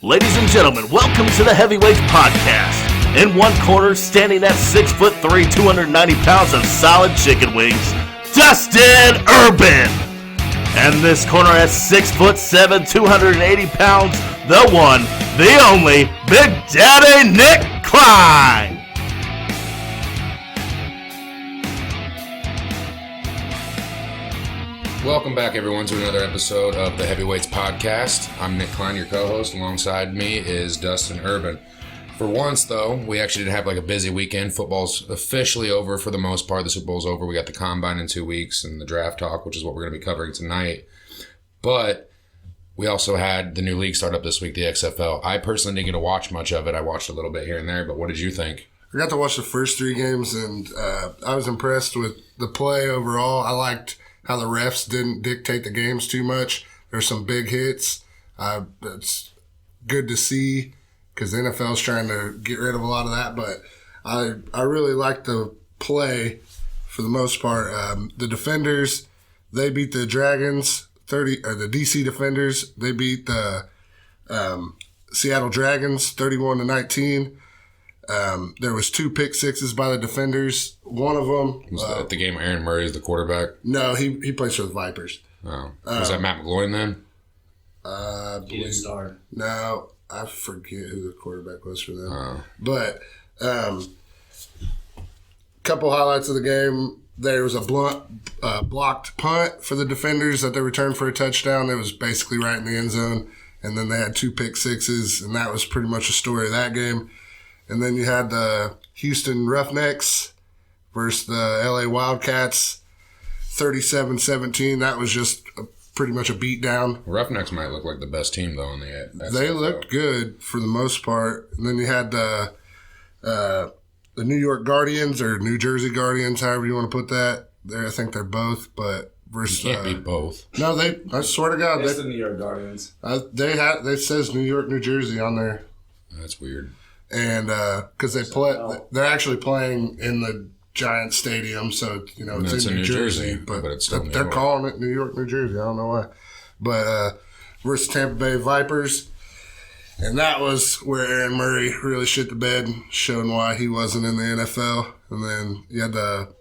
Ladies and gentlemen, welcome to the Heavyweights Podcast. In one corner, standing at 6'3", 290 pounds of solid chicken wings, Dustin Urban. And this corner at 6'7", 280 pounds, the one, the only, Big Daddy Nick Klein. Welcome back, everyone, to another episode of the Heavyweights Podcast. I'm Nick Klein, your co-host. Alongside me is Dustin Urban. For once, though, we actually did have a busy weekend. Football's officially over for the most part. The Super Bowl's over. We got the Combine in 2 weeks and the Draft Talk, which is what we're going to be covering tonight. But we also had the new league start up this week, the XFL. I personally didn't get to watch much of it. I watched a little bit here and there, but what did you think? I got to watch the first 3 games, and I was impressed with the play overall. I liked how the refs didn't dictate the games too much. There's some big hits. It's good to see because the NFL's trying to get rid of a lot of that. But I really like the play for the most part. The Defenders, they beat the Dragons, the DC Defenders. They beat the Seattle Dragons 31-19. There was 2 pick sixes by the Defenders. One of them was that the game Aaron Murray is the quarterback? No, he plays for the Vipers. Oh, was that Matt McGloin then? He didn't start. No, I forget who the quarterback was for them. Oh. But couple highlights of the game. There was a blocked punt for the Defenders that they returned for a touchdown. It was basically right in the end zone. And then they had 2 pick sixes, and that was pretty much the story of that game. And then you had the Houston Roughnecks versus the LA Wildcats, 37-17. That was just pretty much a beatdown. Roughnecks might look like the best team, though, in the XFL. They looked good for the most part. And then you had the New York Guardians or New Jersey Guardians, however you want to put that. I think they're both, but versus you can't beat both. No, I swear to God, It's the New York Guardians. They says New York, New Jersey on there. That's weird. And because they're actually playing in the Giant Stadium, so it's in New Jersey, but it's still they're calling it New York, New Jersey. I don't know why, but versus Tampa Bay Vipers, and that was where Aaron Murray really shit the bed, showing why he wasn't in the NFL. And then you had the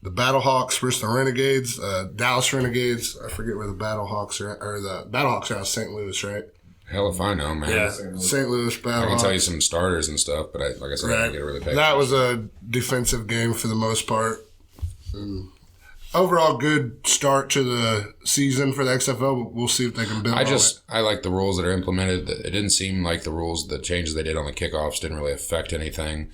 Battlehawks versus the Renegades, Dallas Renegades. I forget where the Battlehawks are, or the Battlehawks are out of St. Louis, right? Hell if I know, man. Yeah, St. Louis Battlehawks. I can tell you some starters and stuff, but like I said, I didn't get really big. That was a defensive game for the most part. Overall, good start to the season for the XFL. We'll see if they can build on it. I like the rules that are implemented. It didn't seem like the changes they did on the kickoffs didn't really affect anything.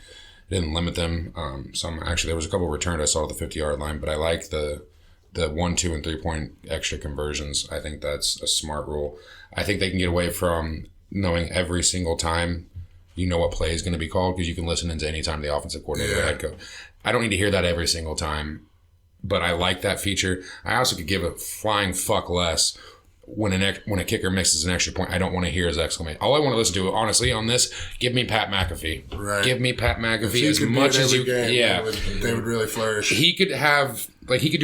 It didn't limit them. There was a couple returned I saw at the 50-yard line, but I like the 1, 2, and 3-point extra conversions. I think that's a smart rule. I think they can get away from knowing every single time what play is going to be called because you can listen into any time the offensive coordinator or head coach. I don't need to hear that every single time, but I like that feature. I also could give a flying fuck less when a kicker misses an extra point. I don't want to hear his exclamation. All I want to listen to, honestly, on this, give me Pat McAfee. Right. Give me Pat McAfee as much as you can. Yeah. They would really flourish. He could do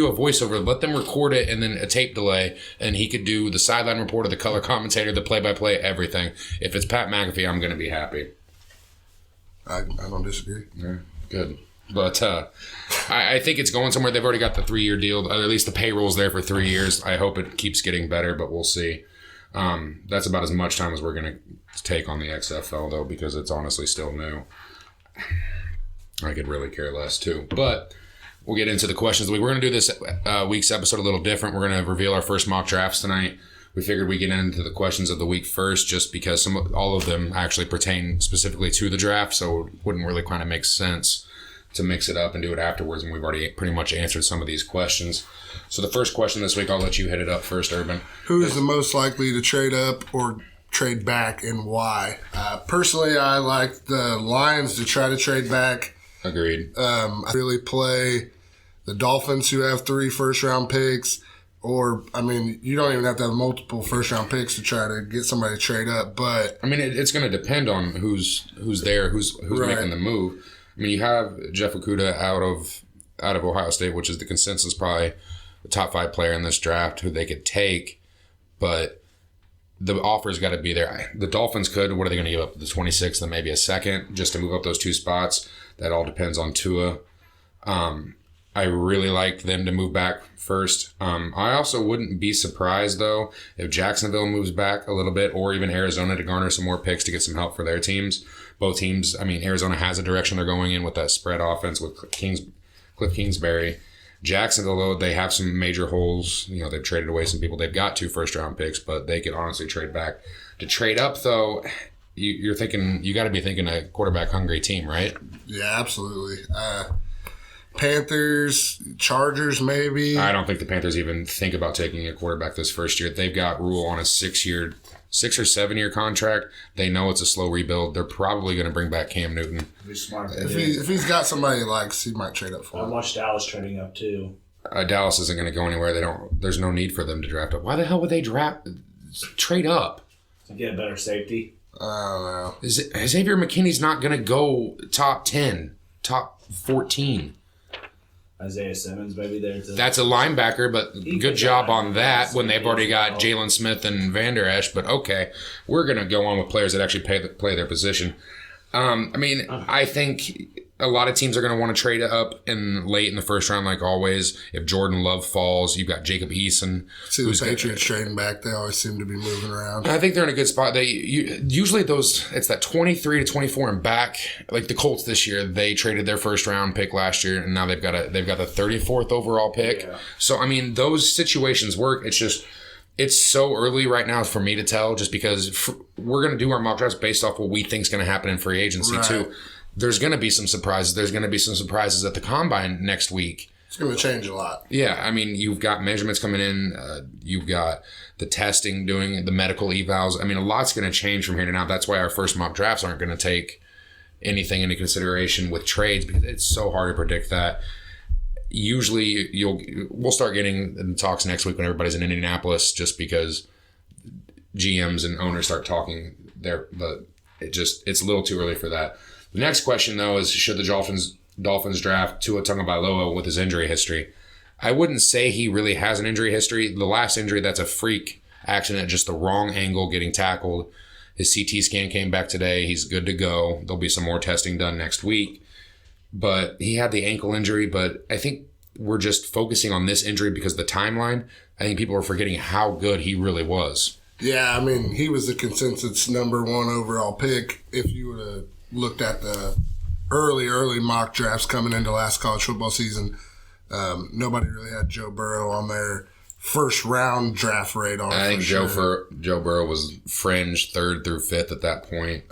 a voiceover, let them record it, and then a tape delay, and he could do the sideline reporter, the color commentator, the play-by-play, everything. If it's Pat McAfee, I'm going to be happy. I don't disagree. Yeah, good. But I think it's going somewhere. They've already got the 3-year deal. At least the payroll's there for 3 years. I hope it keeps getting better, but we'll see. That's about as much time as we're going to take on the XFL, though, because it's honestly still new. I could really care less, too. But we'll get into the questions. We're going to do this week's episode a little different. We're going to reveal our first mock drafts tonight. We figured we'd get into the questions of the week first just because all of them actually pertain specifically to the draft, so it wouldn't really kind of make sense to mix it up and do it afterwards, and we've already pretty much answered some of these questions. So the first question this week, I'll let you hit it up first, Urban. Who is the most likely to trade up or trade back, and why? Personally, I like the Lions to try to trade back. Agreed. I really play the Dolphins, who have 3 first-round picks, or, you don't even have to have multiple first-round picks to try to get somebody to trade up, but... it's going to depend on who's there, who's right. making the move. You have Jeff Okudah out of Ohio State, which is the consensus probably the top 5 player in this draft who they could take. But the offer's got to be there. The Dolphins could. What are they going to give up? The 26th and maybe a second just to move up those 2 spots. That all depends on Tua. I really like them to move back first. I also wouldn't be surprised, though, if Jacksonville moves back a little bit, or even Arizona to garner some more picks to get some help for their teams. Both teams, I mean, Arizona has a direction they're going in with that spread offense with Cliff Kingsbury. Jacksonville, though, they have some major holes. You know, they've traded away some people. They've got 2 first-round picks, but they could honestly trade back. To trade up, though, you're thinking, you got to be thinking a quarterback-hungry team, right? Yeah, absolutely. Panthers, Chargers, maybe. I don't think the Panthers even think about taking a quarterback this first year. They've got Rule on a 6 or 7-year contract. They know it's a slow rebuild. They're probably going to bring back Cam Newton. He's smart. If he's got somebody he likes, he might trade up for I him. watched Dallas trading up too. Dallas isn't going to go anywhere. There's no need for them to draft up. Why the hell would they trade up? To get a better safety. I don't know. Xavier McKinney's not going to go top 10, top 14. Isaiah Simmons maybe there too. That's a linebacker, but good job on that when they've already got Jalen Smith and Van Der Esch. But okay, we're going to go on with players that actually play their position. I think a lot of teams are going to want to trade up late in the first round, like always. If Jordan Love falls, you've got Jacob Eason. See the Patriots trading back. They always seem to be moving around. I think they're in a good spot. Usually it's that 23 to 24 and back. Like the Colts this year, they traded their first round pick last year, and now they've got the 34th overall pick. Yeah. So I mean, those situations work. It's just it's so early right now for me to tell, just because we're going to do our mock drafts based off what we think is going to happen in free agency too. There's going to be some surprises. There's going to be some surprises at the combine next week. It's going to change a lot. Yeah, I mean, you've got measurements coming in. You've got the testing, doing the medical evals. I mean, a lot's going to change from here to now. That's why our first mock drafts aren't going to take anything into consideration with trades, because it's so hard to predict that. Usually, we'll start getting in talks next week when everybody's in Indianapolis, just because GMs and owners start talking there. But it's a little too early for that. The next question, though, is should the Dolphins draft Tua Tagovailoa with his injury history? I wouldn't say he really has an injury history. The last injury, that's a freak accident, just the wrong angle getting tackled. His CT scan came back today. He's good to go. There'll be some more testing done next week. But he had the ankle injury, but I think we're just focusing on this injury because of the timeline. I think people are forgetting how good he really was. Yeah, I mean, he was the consensus number 1 overall pick. If you would have looked at the early mock drafts coming into last college football season, nobody really had Joe Burrow on their first round draft radar. I think Joe Burrow was fringe 3rd through 5th at that point.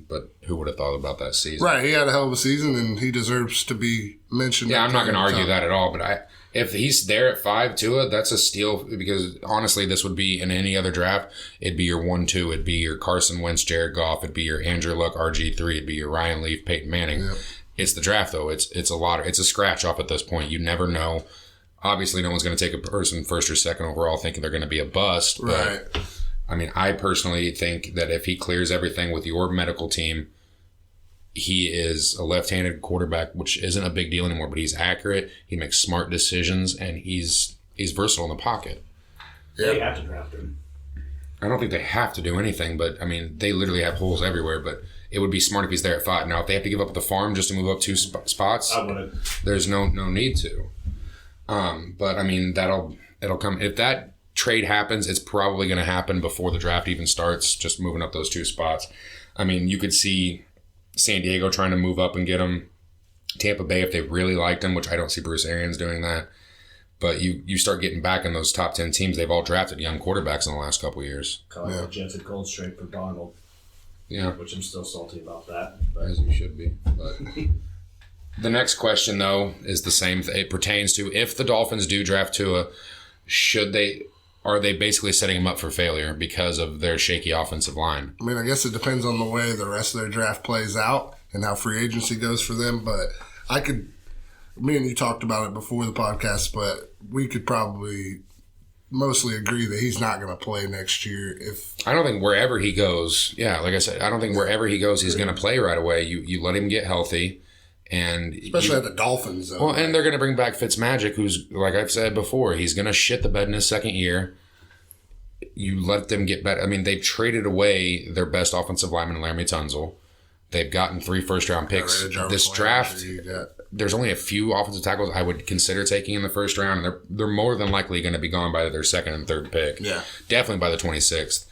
But who would have thought about that season? Right, he had a hell of a season, and he deserves to be mentioned. Yeah, I'm not going to argue that at all, but if he's there at 5 Tua, that's a steal, because honestly, this would be in any other draft, it'd be your 1-2, it'd be your Carson Wentz, Jared Goff, it'd be your Andrew Luck, RG3, it'd be your Ryan Leaf, Peyton Manning. Yep. It's the draft, though. It's a scratch off at this point. You never know. Obviously, no one's going to take a person 1st or 2nd overall thinking they're going to be a bust. Right. But, I mean, I personally think that if he clears everything with your medical team, he is a left-handed quarterback, which isn't a big deal anymore, but he's accurate. He makes smart decisions, and he's versatile in the pocket. Yeah. They have to draft him. I don't think they have to do anything, but, I mean, they literally have holes everywhere, but it would be smart if he's there at 5. Now, if they have to give up the farm just to move up 2 spots, I wouldn't. There's no need to. But, I mean, it'll come. If that trade happens, it's probably going to happen before the draft even starts, just moving up those 2 spots. I mean, you could see San Diego trying to move up and get him. Tampa Bay, if they really liked him, which I don't see Bruce Arians doing that. But you start getting back in those top 10 teams. They've all drafted young quarterbacks in the last couple of years. The Jets had cold straight for Darnold. Yeah. Which I'm still salty about that. As you should be. But the next question, though, is the same. It pertains to if the Dolphins do draft Tua, are they basically setting him up for failure because of their shaky offensive line? I mean, I guess it depends on the way the rest of their draft plays out and how free agency goes for them. But me and you talked about it before the podcast, but we could probably mostly agree that he's not going to play next year. I don't think wherever he goes, like I said, I don't think wherever he goes he's going to play right away. You let him get healthy. And especially at the Dolphins, though. Well, and they're going to bring back Fitzmagic, who's, like I've said before, he's going to shit the bed in his 2nd year. you let them get better. I mean, they've traded away their best offensive lineman, Laramie Tunzel. They've gotten 3 first-round picks. This draft, there's only a few offensive tackles I would consider taking in the first round. And they're more than likely going to be gone by their second and third pick. Yeah. Definitely by the 26th.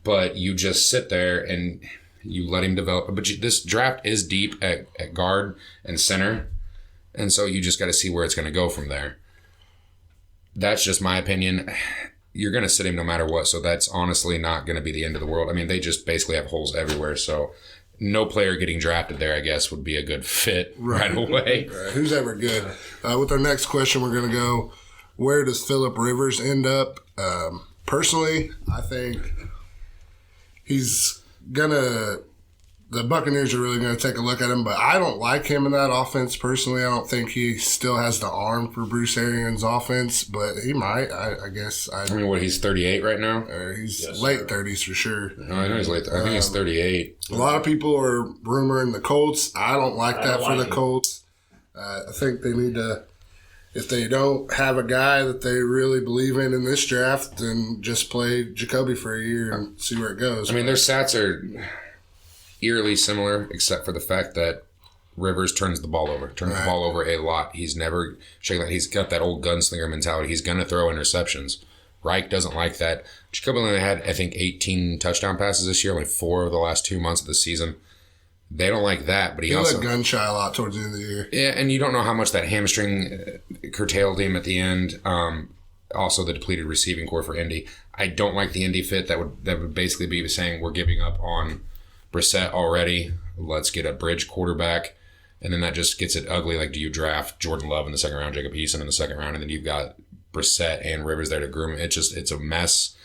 But you just sit there and you let him develop. But this draft is deep at guard and center. And so you just got to see where it's going to go from there. That's just my opinion. You're going to sit him no matter what. So that's honestly not going to be the end of the world. I mean, they just basically have holes everywhere. So no player getting drafted there, I guess, would be a good fit right away. Right. Who's ever good? With our next question, we're going to go, where does Phillip Rivers end up? Personally, I think he's going to – the Buccaneers are really going to take a look at him, but I don't like him in that offense personally. I don't think he still has the arm for Bruce Arians' offense, but he might, I guess. I mean, what, he's 38 right now? He's late 30s for sure. No, I know he's late. I think he's 38. A lot of people are rumoring the Colts. I don't like that for the Colts. I think they need to, if they don't have a guy that they really believe in this draft, then just play Jacoby for a year and see where it goes. I mean, their stats are eerily similar, except for the fact that Rivers turns the ball over a lot. He's never shaking that. He's got that old gunslinger mentality. He's going to throw interceptions. Reich doesn't like that. Jacoby only had, I think, 18 touchdown passes this year, only 4 of the last 2 months of the season. They don't like that, but he also gun shy a lot towards the end of the year. Yeah, and you don't know how much that hamstring curtailed him at the end. Also, the depleted receiving core for Indy. I don't like the Indy fit. That would basically be saying we're giving up on Brissett already. Let's get a bridge quarterback. And then that just gets it ugly. Like, do you draft Jordan Love in the second round, Jacob Eason in the second round, and then you've got Brissett and Rivers there to groom? It's a mess.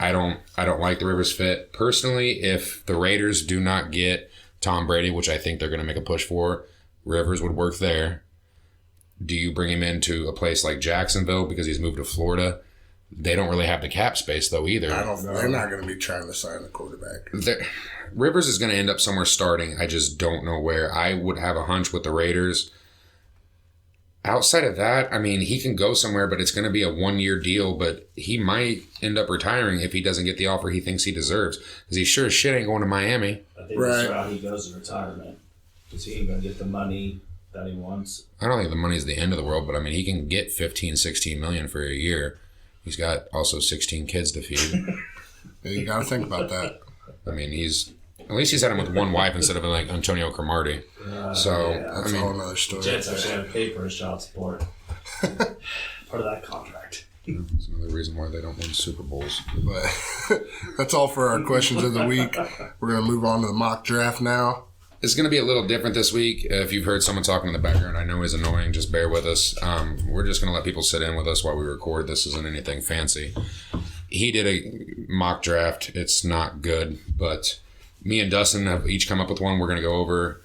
I don't like the Rivers fit. Personally, if the Raiders do not get Tom Brady, which I think they're going to make a push for, Rivers would work there. Do you bring him into a place like Jacksonville because he's moved to Florida? They don't really have the cap space, though, either. They're not going to be trying to sign a quarterback. Rivers is going to end up somewhere starting. I just don't know where. I would have a hunch with the Raiders. Outside of that, I mean, he can go somewhere, but it's going to be a 1-year deal. But he might end up retiring if he doesn't get the offer he thinks he deserves. Because he sure as shit ain't going to Miami. I think that's how he goes to retirement. Because he ain't going to get the money that he wants. I don't think the money's the end of the world, but I mean, he can get $15-16 million for a year. He's got also 16 kids to feed. Yeah, you got to think about that. I mean, at least he's had him with one wife instead of like Antonio Cromartie. That's a whole nother story. Jets actually have to pay for his child support. Part of that contract. That's another reason why they don't win Super Bowls. But that's all for our questions of the week. We're going to move on to the mock draft now. It's going to be a little different this week. If you've heard someone talking in the background, I know is annoying. Just bear with us. We're just going to let people sit in with us while we record. This isn't anything fancy. He did a mock draft. It's not good, but me and Dustin have each come up with one. We're going to go over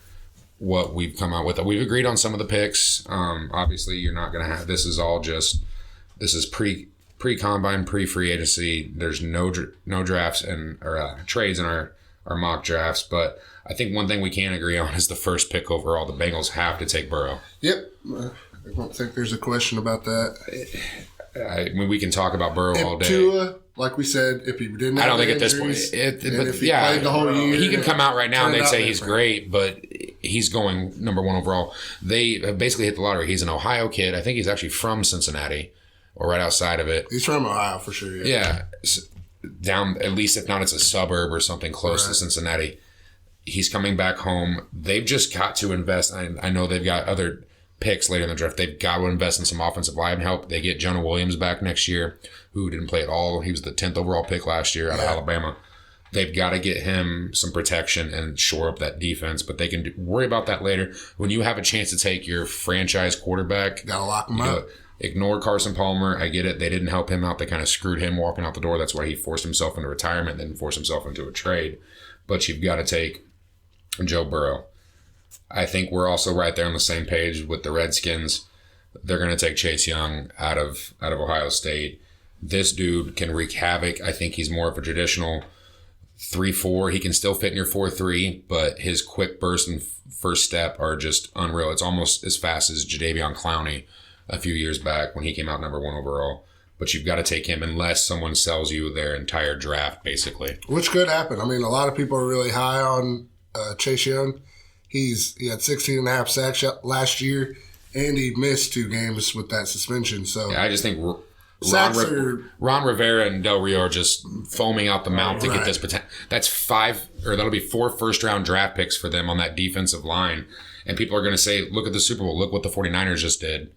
what we've come out with. We've agreed on some of the picks. Obviously, you're not going to have – this is pre-combine, pre-free agency. There's no drafts or trades in our mock drafts, but – I think one thing we can agree on is the first pick overall. The Bengals have to take Burrow. Yep. I don't think there's a question about that. I mean, we can talk about Burrow all day. Tua, like we said, if he didn't have I don't think injuries, at this point. if he played the whole year. He could come out right now and they'd say he's great, but he's going number 1 overall. They have basically hit the lottery. He's an Ohio kid. I think he's actually from Cincinnati or right outside of it. He's from Ohio for sure. Yeah. Down, at least if not, it's a suburb or something close to Cincinnati. He's coming back home. They've just got to invest. I know they've got other picks later in the draft. They've got to invest in some offensive line help. They get Jonah Williams back next year, who didn't play at all. He was the 10th overall pick last year out of Alabama. They've got to get him some protection and shore up that defense, but they can worry about that later. When you have a chance to take your franchise quarterback, got to lock him up. Ignore Carson Palmer. I get it. They didn't help him out. They kind of screwed him walking out the door. That's why he forced himself into retirement, then forced himself into a trade. But you've got to take Joe Burrow. I think we're also right there on the same page with the Redskins. They're going to take Chase Young out of Ohio State. This dude can wreak havoc. I think he's more of a traditional 3-4. He can still fit in your 4-3, but his quick burst and first step are just unreal. It's almost as fast as Jadeveon Clowney a few years back when he came out number 1 overall. but you've got to take him unless someone sells you their entire draft, basically. Which could happen. I mean, a lot of people are really high on Chase Young. He had 16.5 sacks last year, and he missed 2 games with that suspension. So Yeah, I just think sacks are Ron Rivera and Del Rio are just foaming out the mouth to get this potential. That's 4 first-round draft picks for them on that defensive line. And people are going to say, look at the Super Bowl. Look what the 49ers just did.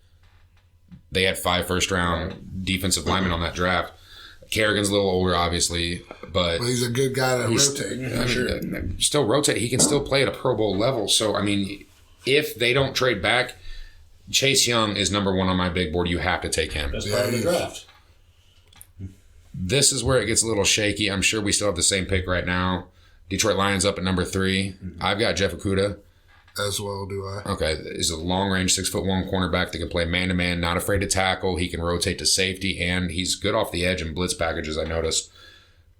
They had 5 first-round defensive linemen on that draft. Kerrigan's a little older, obviously, but he's a good guy to rotate. Still rotate. He can still play at a Pro Bowl level. So, I mean, if they don't trade back, Chase Young is number 1 on my big board. You have to take him. That's part of the draft. This is where it gets a little shaky. I'm sure we still have the same pick right now. Detroit Lions up at number 3. I've got Jeff Okudah. As well do I. Okay, he's a long-range 6'1" cornerback that can play man-to-man, not afraid to tackle. He can rotate to safety, and he's good off the edge in blitz packages, I noticed.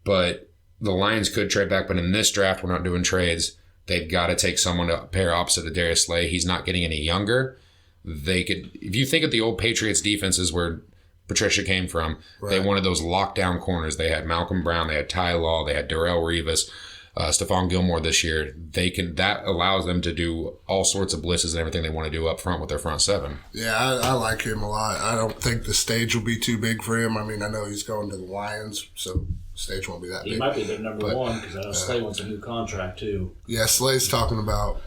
But the Lions could trade back, but in this draft, we're not doing trades. They've got to take someone to pair opposite of Darius Slay. He's not getting any younger. They could, if you think of the old Patriots defenses where Patricia came from, They wanted those lockdown corners. They had Malcolm Brown, they had Ty Law, they had Darrelle Revis. Stephon Gilmore this year, that allows them to do all sorts of blitzes and everything they want to do up front with their front 7. Yeah, I like him a lot. I don't think the stage will be too big for him. I mean, I know he's going to the Lions, so the stage won't be that big. He might be their number 1 because I know Slay wants a new contract too. Yeah, Slay's talking about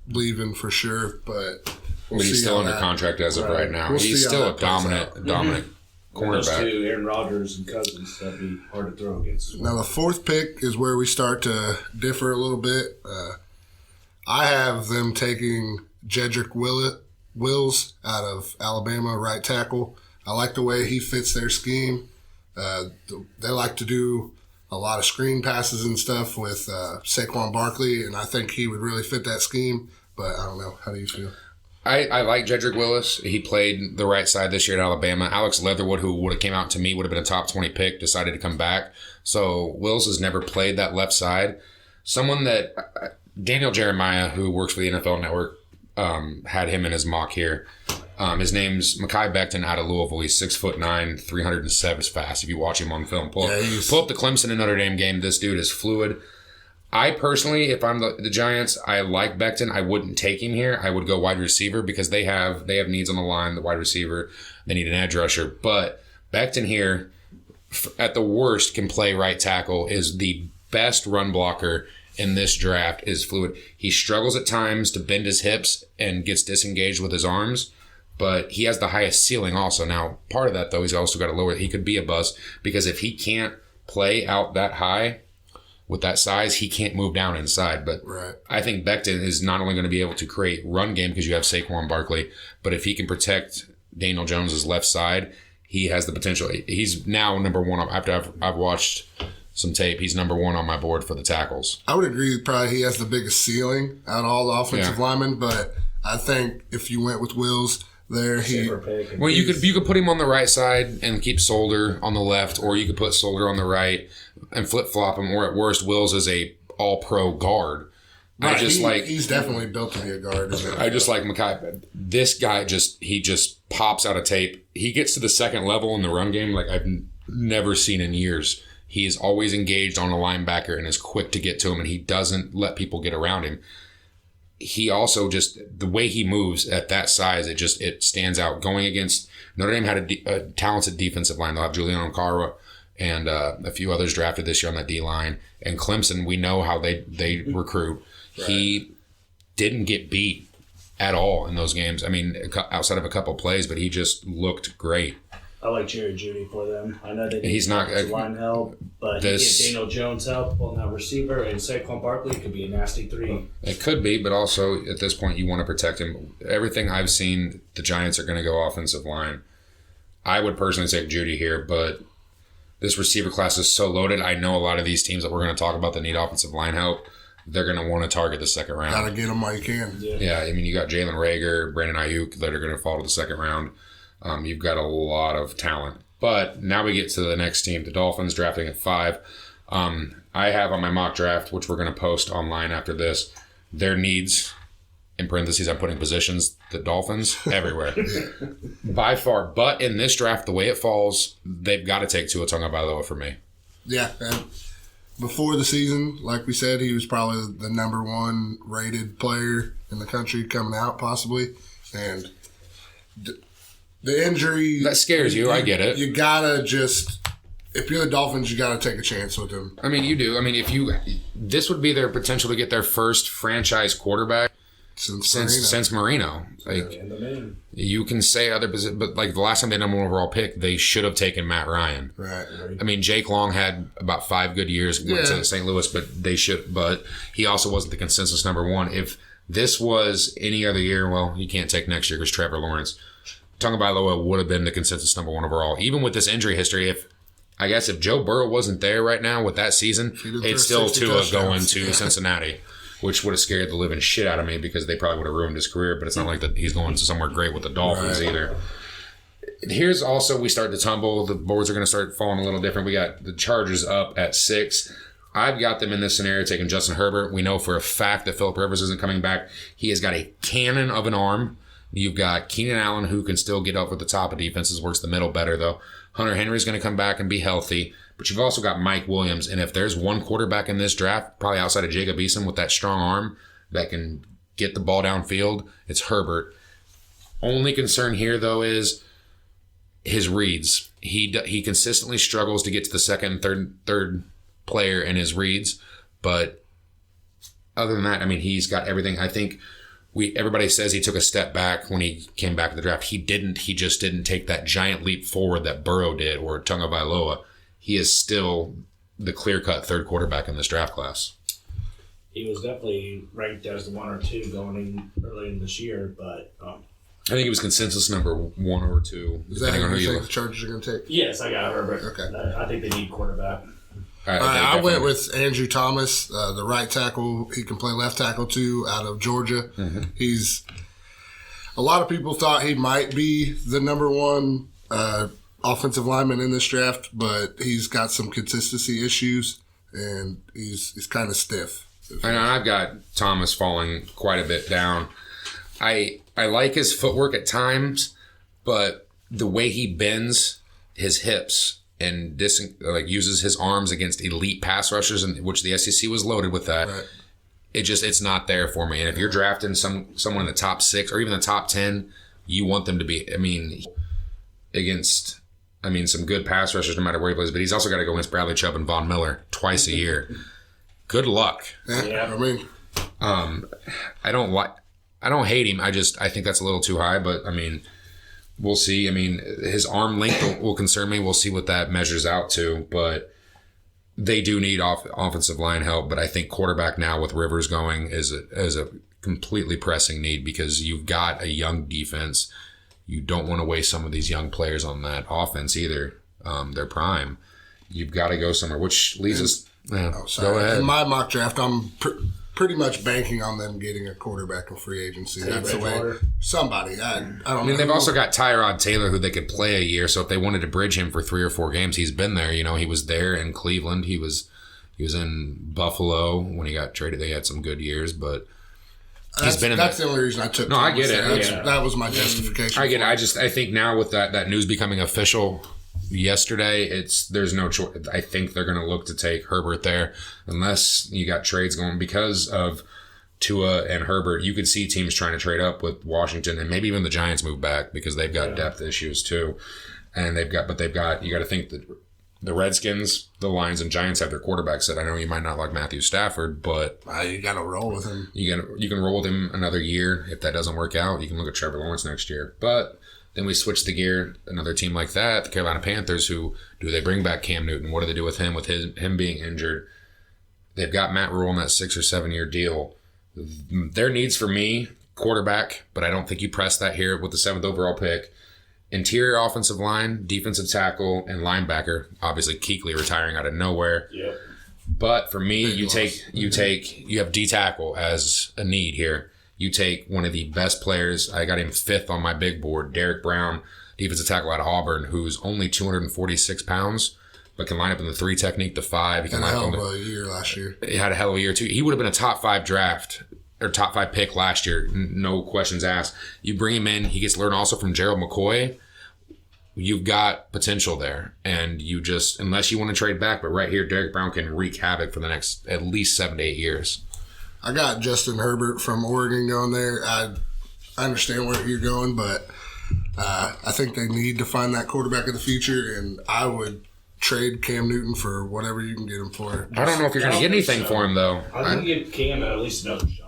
leaving for sure, but he's still under contract as of right now. He's still a dominant Those cornerback. 2, Aaron Rodgers and Cousins, that'd be hard to throw against. Now, the 4th pick is where we start to differ a little bit. I have them taking Jedrick Wills out of Alabama, right tackle. I like the way he fits their scheme. They like to do a lot of screen passes and stuff with Saquon Barkley, and I think he would really fit that scheme. But I don't know. How do you feel? I like Jedrick Willis. He played the right side this year at Alabama. Alex Leatherwood, who would have came out to me, would have been a top 20 pick, decided to come back. So Willis has never played that left side. Someone that Daniel Jeremiah, who works for the NFL Network, had him in his mock here. His name's Mekhi Becton out of Louisville. He's 6'9", 307 fast. If you watch him on film, pull up the Clemson and Notre Dame game. This dude is fluid. I personally, if I'm the Giants, I like Becton. I wouldn't take him here. I would go wide receiver because they have needs on the line. The wide receiver, they need an edge rusher. But Becton here, at the worst, can play right tackle. Is the best run blocker in this draft. Is fluid. He struggles at times to bend his hips and gets disengaged with his arms. But he has the highest ceiling also. Now, part of that, though, he's also got to lower. He could be a bust because if he can't play out that high with that size, he can't move down inside. But I think Becton is not only going to be able to create run game because you have Saquon Barkley, but if he can protect Daniel Jones's left side, he has the potential. He's now number 1. After I've watched some tape, he's number 1 on my board for the tackles. I would agree. Probably he has the biggest ceiling out of all the offensive linemen, but I think if you went with Wills there, you could put him on the right side and keep Solder on the left, or you could put Solder on the right and flip flop him, or at worst, Wills is a all pro guard. Right, he's definitely built to be a guard. I just like Mekhi. This guy he just pops out of tape. He gets to the second level in the run game like I've never seen in years. He is always engaged on a linebacker and is quick to get to him, and he doesn't let people get around him. He also just, the way he moves at that size, it stands out. Going against Notre Dame had a talented defensive line. They'll have Julian Okara and a few others drafted this year on that D line. And Clemson, we know how they recruit. Right. He didn't get beat at all in those games. I mean, outside of a couple plays, but he just looked great. I like Jerry Jeudy for them. I know they he's not line help, but he gets Daniel Jones help on that receiver, and Saquon Barkley could be a nasty 3. It could be, but also at this point you want to protect him. Everything I've seen, the Giants are going to go offensive line. I would personally take Jeudy here, but this receiver class is so loaded. I know a lot of these teams that we're going to talk about that need offensive line help, they're going to want to target the second round. Gotta get them while you can. Yeah, I mean, you got Jalen Reagor, Brandon Ayuk that are going to fall to the second round. You've got a lot of talent. But now we get to the next team, the Dolphins drafting at 5. I have on my mock draft, which we're going to post online after this, their needs in parentheses, I'm putting positions, the Dolphins, everywhere. By far. But in this draft, the way it falls, they've got to take Tua Tagovailoa for me. Yeah, and before the season, like we said, he was probably the number one rated player in the country coming out, possibly. And the injury... That scares you. I get it. You gotta just... If you're the Dolphins, you got to take a chance with him. I mean, you do. I mean, this would be their potential to get their first franchise quarterback since Marino. Like, you can say other positions, but like the last time they had number one overall pick, they should have taken Matt Ryan. Right. I mean, Jake Long had about 5 good years went to St. Louis, but he also wasn't the consensus number one. If this was any other year, well, you can't take next year because Trevor Lawrence. Tagovailoa would have been the consensus number one overall. Even with this injury history, if Joe Burrow wasn't there right now with that season, it's still Tua going to Cincinnati, which would have scared the living shit out of me because they probably would have ruined his career. But it's not like that he's going to somewhere great with the Dolphins either. Here's also, we start to tumble. The boards are going to start falling a little different. We got the Chargers up at 6. I've got them in this scenario taking Justin Herbert. We know for a fact that Phillip Rivers isn't coming back. He has got a cannon of an arm. You've got Keenan Allen, who can still get up at the top of defenses, works the middle better, though. Hunter Henry's going to come back and be healthy. But you've also got Mike Williams. And if there's one quarterback in this draft, probably outside of Jacob Eason with that strong arm that can get the ball downfield, it's Herbert. Only concern here, though, is his reads. He consistently struggles to get to the second and third player in his reads. But other than that, I mean, he's got everything. I think everybody says he took a step back when he came back to the draft. He didn't. He just didn't take that giant leap forward that Burrow did or Tagovailoa. He is still the clear-cut third quarterback in this draft class. He was definitely ranked as the 1 or 2 going in early in this year, but I think he was consensus number 1 or 2, depending on who you look. The Chargers are going to take? Yes, I got Herbert. Okay. I think they need quarterback. I went with Andrew Thomas, the right tackle. He can play left tackle too, out of Georgia. Mm-hmm. A lot of people thought he might be the number 1 offensive lineman in this draft, but he's got some consistency issues and he's kind of stiff. And I've got Thomas falling quite a bit down. I like his footwork at times, but the way he bends his hips and uses his arms against elite pass rushers, which the SEC was loaded with that. Right. It's not there for me. And if you're drafting someone in the top 6 or even the top 10, you want them to be. Against some good pass rushers no matter where he plays. But he's also got to go against Bradley Chubb and Von Miller twice a year. Good luck. Yeah. I don't hate him. I think that's a little too high. But we'll see. His arm length will concern me. We'll see what that measures out to. But they do need offensive line help. But I think quarterback now with Rivers going is a completely pressing need because you've got a young defense. You don't want to waste some of these young players on that offense either. Their prime. You've got to go somewhere, which leads us. Go ahead. In my mock draft, I'm pretty much banking on them getting a quarterback in free agency. That's the way. Somebody. I don't know. They've also got Tyrod Taylor, who they could play a year. So if they wanted to bridge him for 3 or 4 games, he's been there. He was there in Cleveland. He was in Buffalo when he got traded. They had some good years, but he's been in that's the only reason I took. No, I get it. That was my justification. I get it. I think now with that news becoming official yesterday, there's no choice. I think they're going to look to take Herbert there unless you got trades going because of Tua and Herbert. You could see teams trying to trade up with Washington and maybe even the Giants move back because they've got depth issues too. And you got to think that the Redskins, the Lions, and Giants have their quarterbacks set. I know you might not like Matthew Stafford, but you got to roll with him. You can roll with him another year. If that doesn't work out, you can look at Trevor Lawrence next year. But then we switch the gear. Another team like that, the Carolina Panthers, who do they bring back Cam Newton? What do they do with him? With him being injured, they've got Matt Rule on that 6 or 7 year deal. Their needs for me, quarterback, but I don't think you press that here with the 7th overall pick. Interior offensive line, defensive tackle, and linebacker. Obviously, Kuechly retiring out of nowhere. Yep. But for me, you have D tackle as a need here. You take one of the best players. I got him 5th on my big board, Derek Brown, defensive tackle out of Auburn, who's only 246 pounds, but can line up in the 3 technique, the 5. He can line up a hell of a year last year. He had a hell of a year too. He would have been a top 5 draft top 5 pick last year, no questions asked. You bring him in, he gets to learn also from Gerald McCoy. You've got potential there, and you just, unless you want to trade back, but right here, Derek Brown can wreak havoc for the next at least 7 to 8 years. I got Justin Herbert from Oregon going there. I understand where you're going, but I think they need to find that quarterback of the future, and I would trade Cam Newton for whatever you can get him for. I don't know if you're going to get anything for him, though. I think give Cam at least another shot.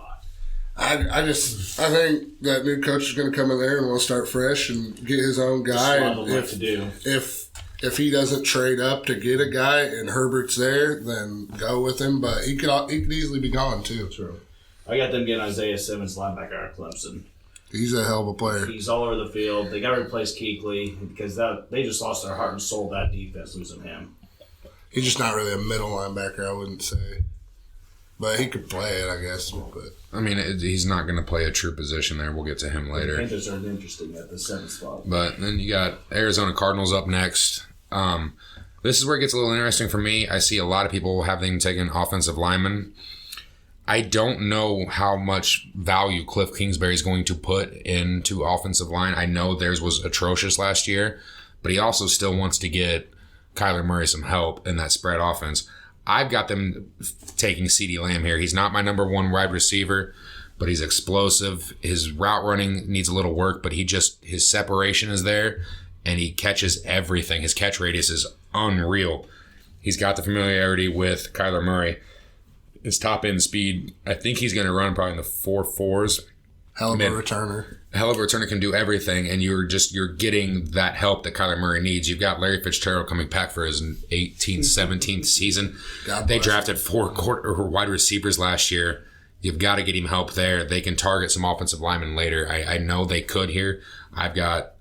I think that new coach is going to come in there and want to start fresh and get his own guy. And if he doesn't trade up to get a guy and Herbert's there, then go with him. But he could easily be gone too. True. I got them getting Isaiah Simmons, linebacker out of Clemson. He's a hell of a player. He's all over the field. They got to replace Kuechly because they just lost their heart and soul, that defense, losing him. He's just not really a middle linebacker, I wouldn't say. But he could play it, I guess. But I mean, he's not going to play a true position there. We'll get to him later. The Panthers are interesting at the 7th spot. But then you got Arizona Cardinals up next. This is where it gets a little interesting for me. I see a lot of people having taken offensive linemen. I don't know how much value Cliff Kingsbury is going to put into offensive line. I know theirs was atrocious last year, but he also still wants to get Kyler Murray some help in that spread offense. I've got them taking CeeDee Lamb here. He's not my number 1 wide receiver, but he's explosive. His route running needs a little work, but his separation is there, and he catches everything. His catch radius is unreal. He's got the familiarity with Kyler Murray. His top end speed, I think he's going to run probably in the 4.4s. Hell of a returner. Hell of a returner, can do everything, and you're getting that help that Kyler Murray needs. You've got Larry Fitzgerald coming back for his 18th, 17th season. They drafted 4 wide receivers last year. You've got to get him help there. They can target some offensive linemen later. I know they could here. I've got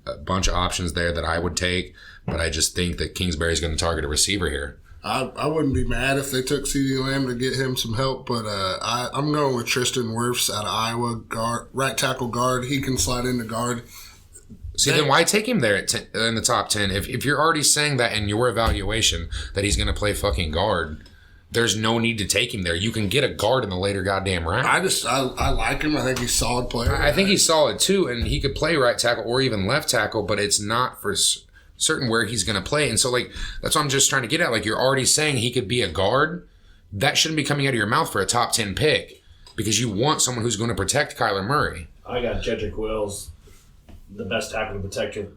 a bunch of options there that I would take, but I just think that Kingsbury's going to target a receiver here. I wouldn't be mad if they took CeeDee Lamb to get him some help, but I'm going with Tristan Wirfs out of Iowa, right tackle guard. He can slide into guard. See, then why take him there in the top 10? If you're already saying that in your evaluation that he's going to play fucking guard, there's no need to take him there. You can get a guard in the later goddamn round. I like him. I think he's a solid player. I think he's solid too, and he could play right tackle or even left tackle, but it's not for certain where he's going to play. And so, that's what I'm just trying to get at. You're already saying he could be a guard. That shouldn't be coming out of your mouth for a top 10 pick because you want someone who's going to protect Kyler Murray. I got Jedrick Wills, the best tackle to protect your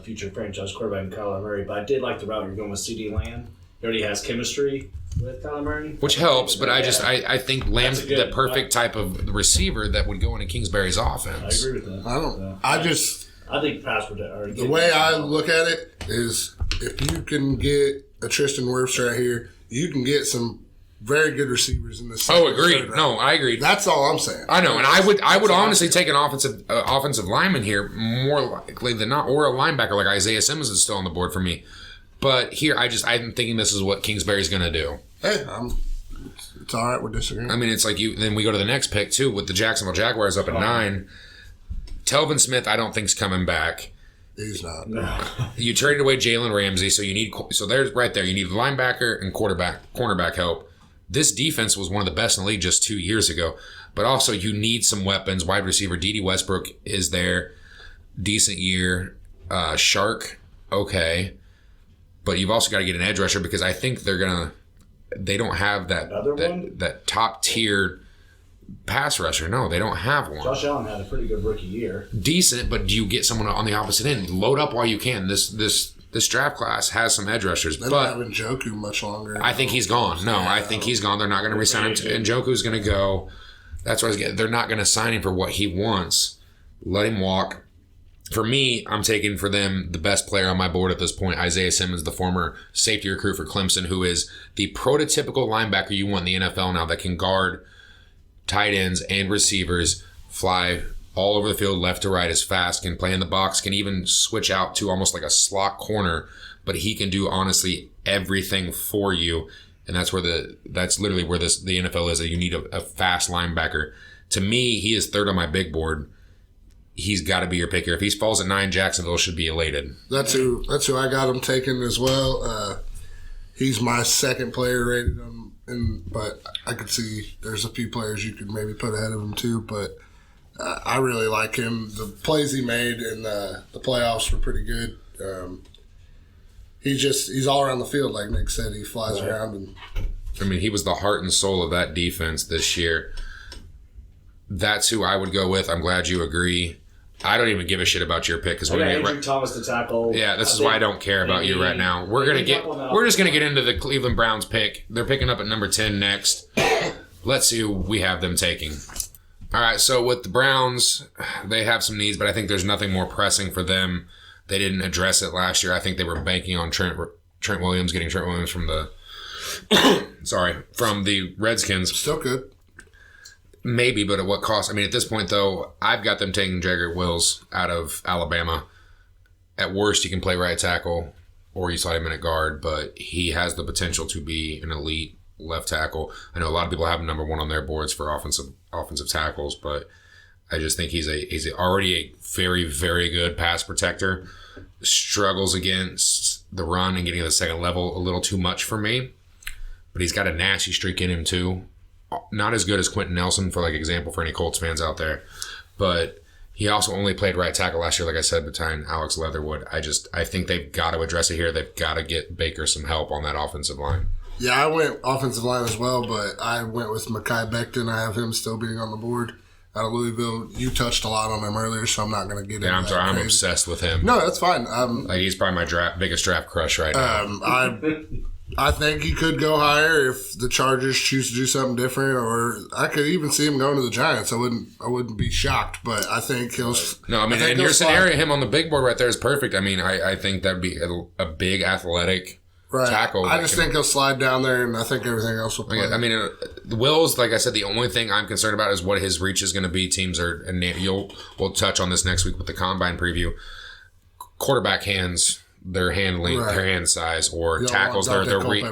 future franchise quarterback in Kyler Murray. But I did like the route you're going with CeeDee Lamb. He already has chemistry with Kyler Murray. Which helps, but I think Lamb's the perfect type of receiver that would go into Kingsbury's offense. I agree with that. I think pass protect. The way I look at it is, if you can get a Tristan Wirfs right here, you can get some very good receivers in this. Oh, agreed. No, I agree. That's all I'm saying. I know, and I would honestly take an offensive lineman here more likely than not, or a linebacker like Isaiah Simmons is still on the board for me. But here, I'm thinking this is what Kingsbury's going to do. Hey, it's all right. We're disagreeing. I mean, it's like then we go to the next pick too with the Jacksonville Jaguars up at 9. Telvin Smith, I don't think's coming back. He's not. No. You traded away Jalen Ramsey, so there's right there. You need linebacker and cornerback help. This defense was one of the best in the league just 2 years ago, but also you need some weapons. Wide receiver Dede Westbrook is there, decent year. Shark, okay, but you've also got to get an edge rusher because I think they don't have that top tier pass rusher. No, they don't have one. Josh Allen had a pretty good rookie year. Decent, but do you get someone on the opposite end? Load up while you can. This draft class has some edge rushers, they but don't have Njoku much longer. I think he's gone. No, I think he's gone. They're not going to re-sign him. Njoku's going to go. That's what I was getting. They're not going to sign him for what he wants. Let him walk. For me, I'm taking for them the best player on my board at this point, Isaiah Simmons, the former safety recruit for Clemson, who is the prototypical linebacker you want in the NFL now that can guard tight ends and receivers, fly all over the field left to right, is fast, can play in the box, can even switch out to almost like a slot corner, but he can do honestly everything for you. And that's literally where the NFL is, that you need a fast linebacker. To me, he is third on my big board. He's got to be your pick here. If he falls at 9, Jacksonville should be elated. That's who I got him taken as well. He's my second player rated but I could see there's a few players you could maybe put ahead of him too. But I really like him. The plays he made in the playoffs were pretty good. He's all around the field, like Nick said. He flies around and. I mean, he was the heart and soul of that defense this year. That's who I would go with. I'm glad you agree. I don't even give a shit about your pick because we're Andrew Thomas to tackle. Yeah, this is why I don't care about you right now. We're just gonna get into the Cleveland Browns pick. They're picking up at number 10 next. Let's see who we have them taking. All right, so with the Browns, they have some needs, but I think there's nothing more pressing for them. They didn't address it last year. I think they were banking on Trent Williams, getting Trent Williams from the from the Redskins. Still good. Maybe, but at what cost? I mean, at this point, though, I've got them taking Jagger Wills out of Alabama. At worst, he can play right tackle, or you slide him in at guard, but he has the potential to be an elite left tackle. I know a lot of people have him number 1 on their boards for offensive tackles, but I just think he's already a very, very good pass protector. Struggles against the run and getting to the second level a little too much for me, but he's got a nasty streak in him too. Not as good as Quentin Nelson, for example, for any Colts fans out there. But he also only played right tackle last year, like I said, behind Alex Leatherwood. I think they've got to address it here. They've got to get Baker some help on that offensive line. Yeah, I went offensive line as well, but I went with Mekhi Becton. I have him still being on the board out of Louisville. You touched a lot on him earlier, so I'm not going to get into that. I'm sorry. I'm crazy. Obsessed with him. No, that's fine. He's probably my biggest draft crush right now. I think he could go higher if the Chargers choose to do something different, or I could even see him going to the Giants. I wouldn't be shocked, but I think he'll. No, I mean, in your scenario, him on the big board right there is perfect. I mean, I think that'd be a big athletic tackle. I just think he'll slide down there, and I think everything else will play. I mean, Wills, like I said, the only thing I'm concerned about is what his reach is going to be. Teams are, and we'll touch on this next week with the combine preview. Quarterback hands. Their handling, their hand size, or tackles, their reach.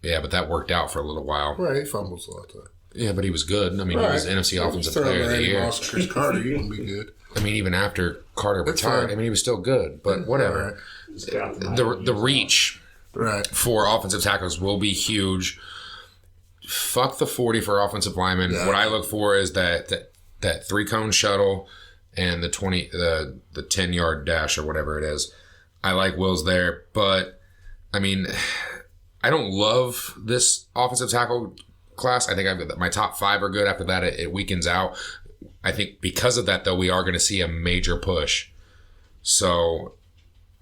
Yeah, but that worked out for a little while. Right, he fumbles a lot though. Yeah, but he was good. I mean, he was NFC Offensive Player of the Year. Chris Carter, you can be good. I mean, even after Carter retired, I mean, he was still good. But whatever. Right. The reach for offensive tackles will be huge. Fuck the 40 for offensive linemen. Yeah. What I look for is that 3-cone shuttle and the 10-yard dash or whatever it is. I like Wills there, but I mean, I don't love this offensive tackle class. I think my top 5 are good. After that, it weakens out. I think because of that, though, we are going to see a major push. So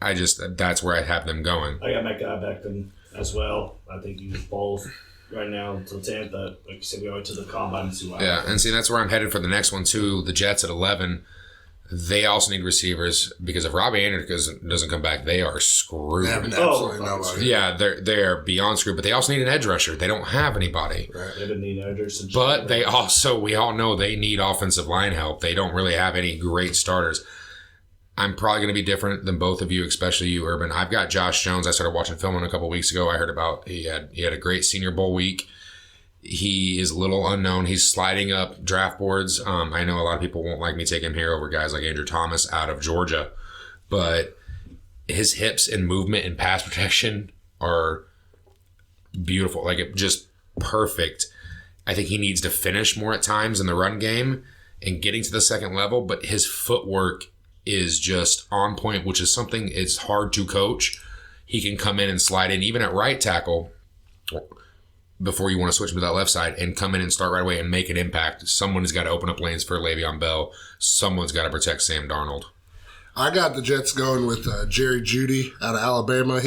that's where I have them going. I got Mekhi Becton as well. I think he's both right now until 10th. But like you said, we went to the combine and see what happens. Yeah, and see, that's where I'm headed for the next one, too. The Jets at 11. They also need receivers because if Robbie Anderson doesn't come back, they are screwed. They have absolutely nobody. Yeah, they're beyond screwed, but they also need an edge rusher. They don't have anybody. Right. They didn't need edge. But we all know they need offensive line help. They don't really have any great starters. I'm probably going to be different than both of you, especially you, Urban. I've got Josh Jones. I started watching film on a couple weeks ago. I heard about he had a great Senior Bowl week. He is a little unknown. He's sliding up draft boards. I know a lot of people won't like me taking him here over guys like Andrew Thomas out of Georgia, but his hips and movement and pass protection are beautiful. Just perfect. I think he needs to finish more at times in the run game and getting to the second level, but his footwork is just on point, which is something it's hard to coach. He can come in and slide in even at right tackle before you want to switch him to that left side and come in and start right away and make an impact. Someone's got to open up lanes for Le'Veon Bell. Someone's got to protect Sam Darnold. I got the Jets going with Jerry Jeudy out of Alabama.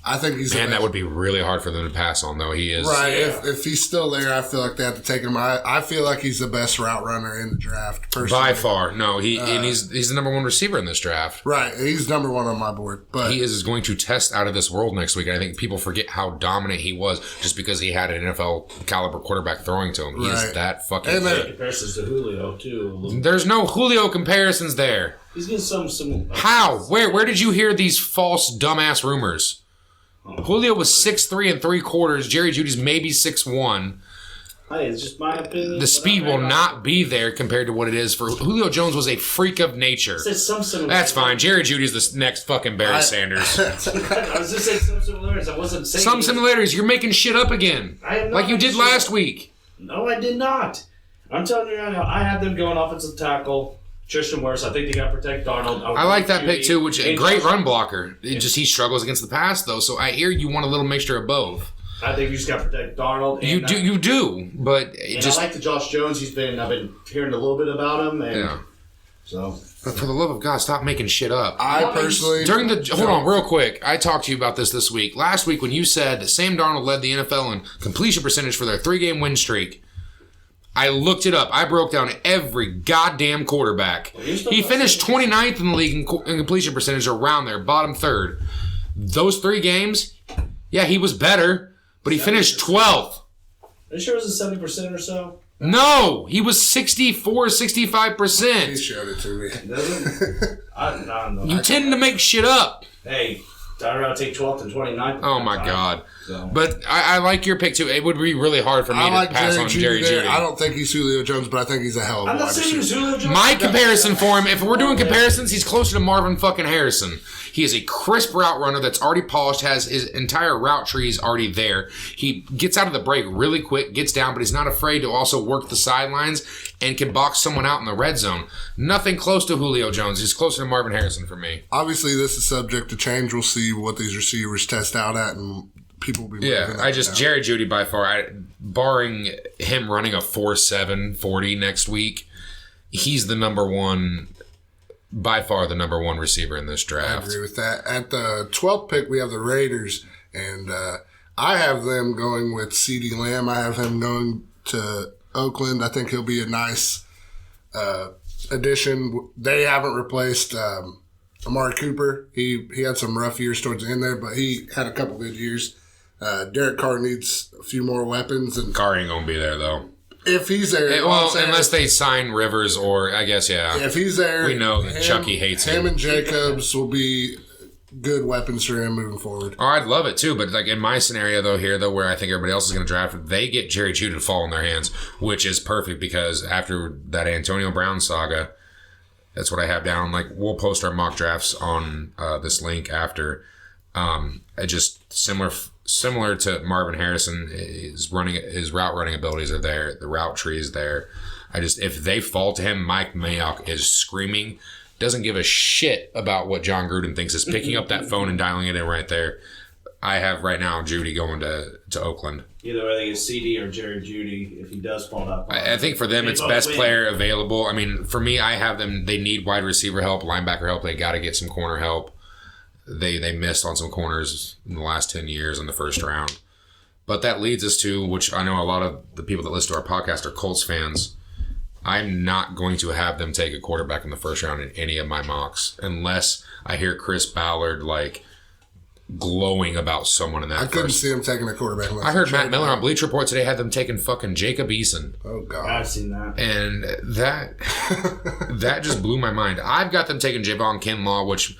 I think he's. Man, that would be really hard for them to pass on, though. He is. Right. Yeah. If he's still there, I feel like they have to take him. I feel like he's the best route runner in the draft, personally. By far. No, and he's the number 1 receiver in this draft. Right. He's number 1 on my board. But he is going to test out of this world next week. And I think people forget how dominant he was just because he had an NFL caliber quarterback throwing to him. He is that fucking good. Comparisons to Julio, too. There's no Julio comparisons there. He's getting some. How? Where did you hear these false, dumbass rumors? Julio was 6'3" and 3/4. Jerry Jeudy's maybe 6'1". Hey, it's just my opinion. The speed will not be there compared to what it is for Julio Jones. Was a freak of nature. That's fine. Jerry Judy's the next fucking Barry Sanders. I was just saying some similarities. I wasn't saying some similarities. You're making shit up again, like you did last week. No, I did not. I'm telling you right now. I had them going offensive tackle. Tristan Wirfs. I think they got to protect Darnold. I like that pick too. Which a great run blocker. He struggles against the pass though. So I hear you want a little mixture of both. I think you just got to protect Darnold. And you do, but I like the Josh Jones. I've been hearing a little bit about him, and so. But for the love of God, stop making shit up. I personally hold on real quick. I talked to you about this week. Last week when you said that Sam Darnold led the NFL in completion percentage for their 3-game win streak. I looked it up. I broke down every goddamn quarterback. He finished 29th in the league in completion percentage, around there, bottom third. Those 3 games, yeah, he was better. But he finished 12th. Are you sure it was a 70% or so? No, he was 64, 65%. He showed it to me. Doesn't? I don't know. You tend to make shit up. Hey, I'd rather take 12th and 29th. Oh my God. So. But I like your pick too. It would be really hard for me to pass on Jerry Jeudy. I don't think he's Julio Jones, but I think he's a hell of a I'm not saying he's Julio Jones. My comparison for him, if we're doing comparisons, he's closer to Marvin fucking Harrison. He is a crisp route runner that's already polished, has his entire route tree is already there. He gets out of the break really quick, gets down, but he's not afraid to also work the sidelines and can box someone out in the red zone. Nothing close to Julio Jones. He's closer to Marvin Harrison for me. Obviously, this is subject to change. We'll see what these receivers test out at, and people will be Jerry Jeudy by far, barring him running a 4.7 40 next week, he's the number one. By far the number one receiver in this draft. I agree with that. At the 12th pick, we have the Raiders, and I have them going with CeeDee Lamb. I have him going to Oakland. I think he'll be a nice addition. They haven't replaced Amari Cooper. He had some rough years towards the end there, but he had a couple good years. Derek Carr needs a few more weapons. And Carr ain't going to be there, though. If he's there. Unless they sign Rivers or, I guess, yeah. If he's there. We know Chucky hates him. Him and Jacobs will be good weapons for him moving forward. Oh, I'd love it, too. But, like, in my scenario, though, where I think everybody else is going to draft, they get Jerry Jeudy to fall in their hands, which is perfect because after that Antonio Brown saga, that's what I have down. Like, we'll post our mock drafts on this link after. Just similar to Marvin Harrison, his route running abilities are there. The route tree is there. If they fall to him, Mike Mayock is screaming, doesn't give a shit about what John Gruden thinks, is picking up that phone and dialing it in right there. I have right now Jeudy going to Oakland. Either way, I think it's CD or Jerry Jeudy if he does fall out. I think for them, it's best player available. I mean, for me, I have them. They need wide receiver help, linebacker help. They got to get some corner help. They missed on some corners in the last 10 years in the first round. But that leads us to, which I know a lot of the people that listen to our podcast are Colts fans. I'm not going to have them take a quarterback in the first round in any of my mocks unless I hear Chris Ballard glowing about someone in that. I couldn't see him taking a quarterback. I heard Matt Miller on Bleacher Report today had them taking fucking Jacob Eason. Oh God, I've seen that, and that just blew my mind. I've got them taking Javon Kinlaw, which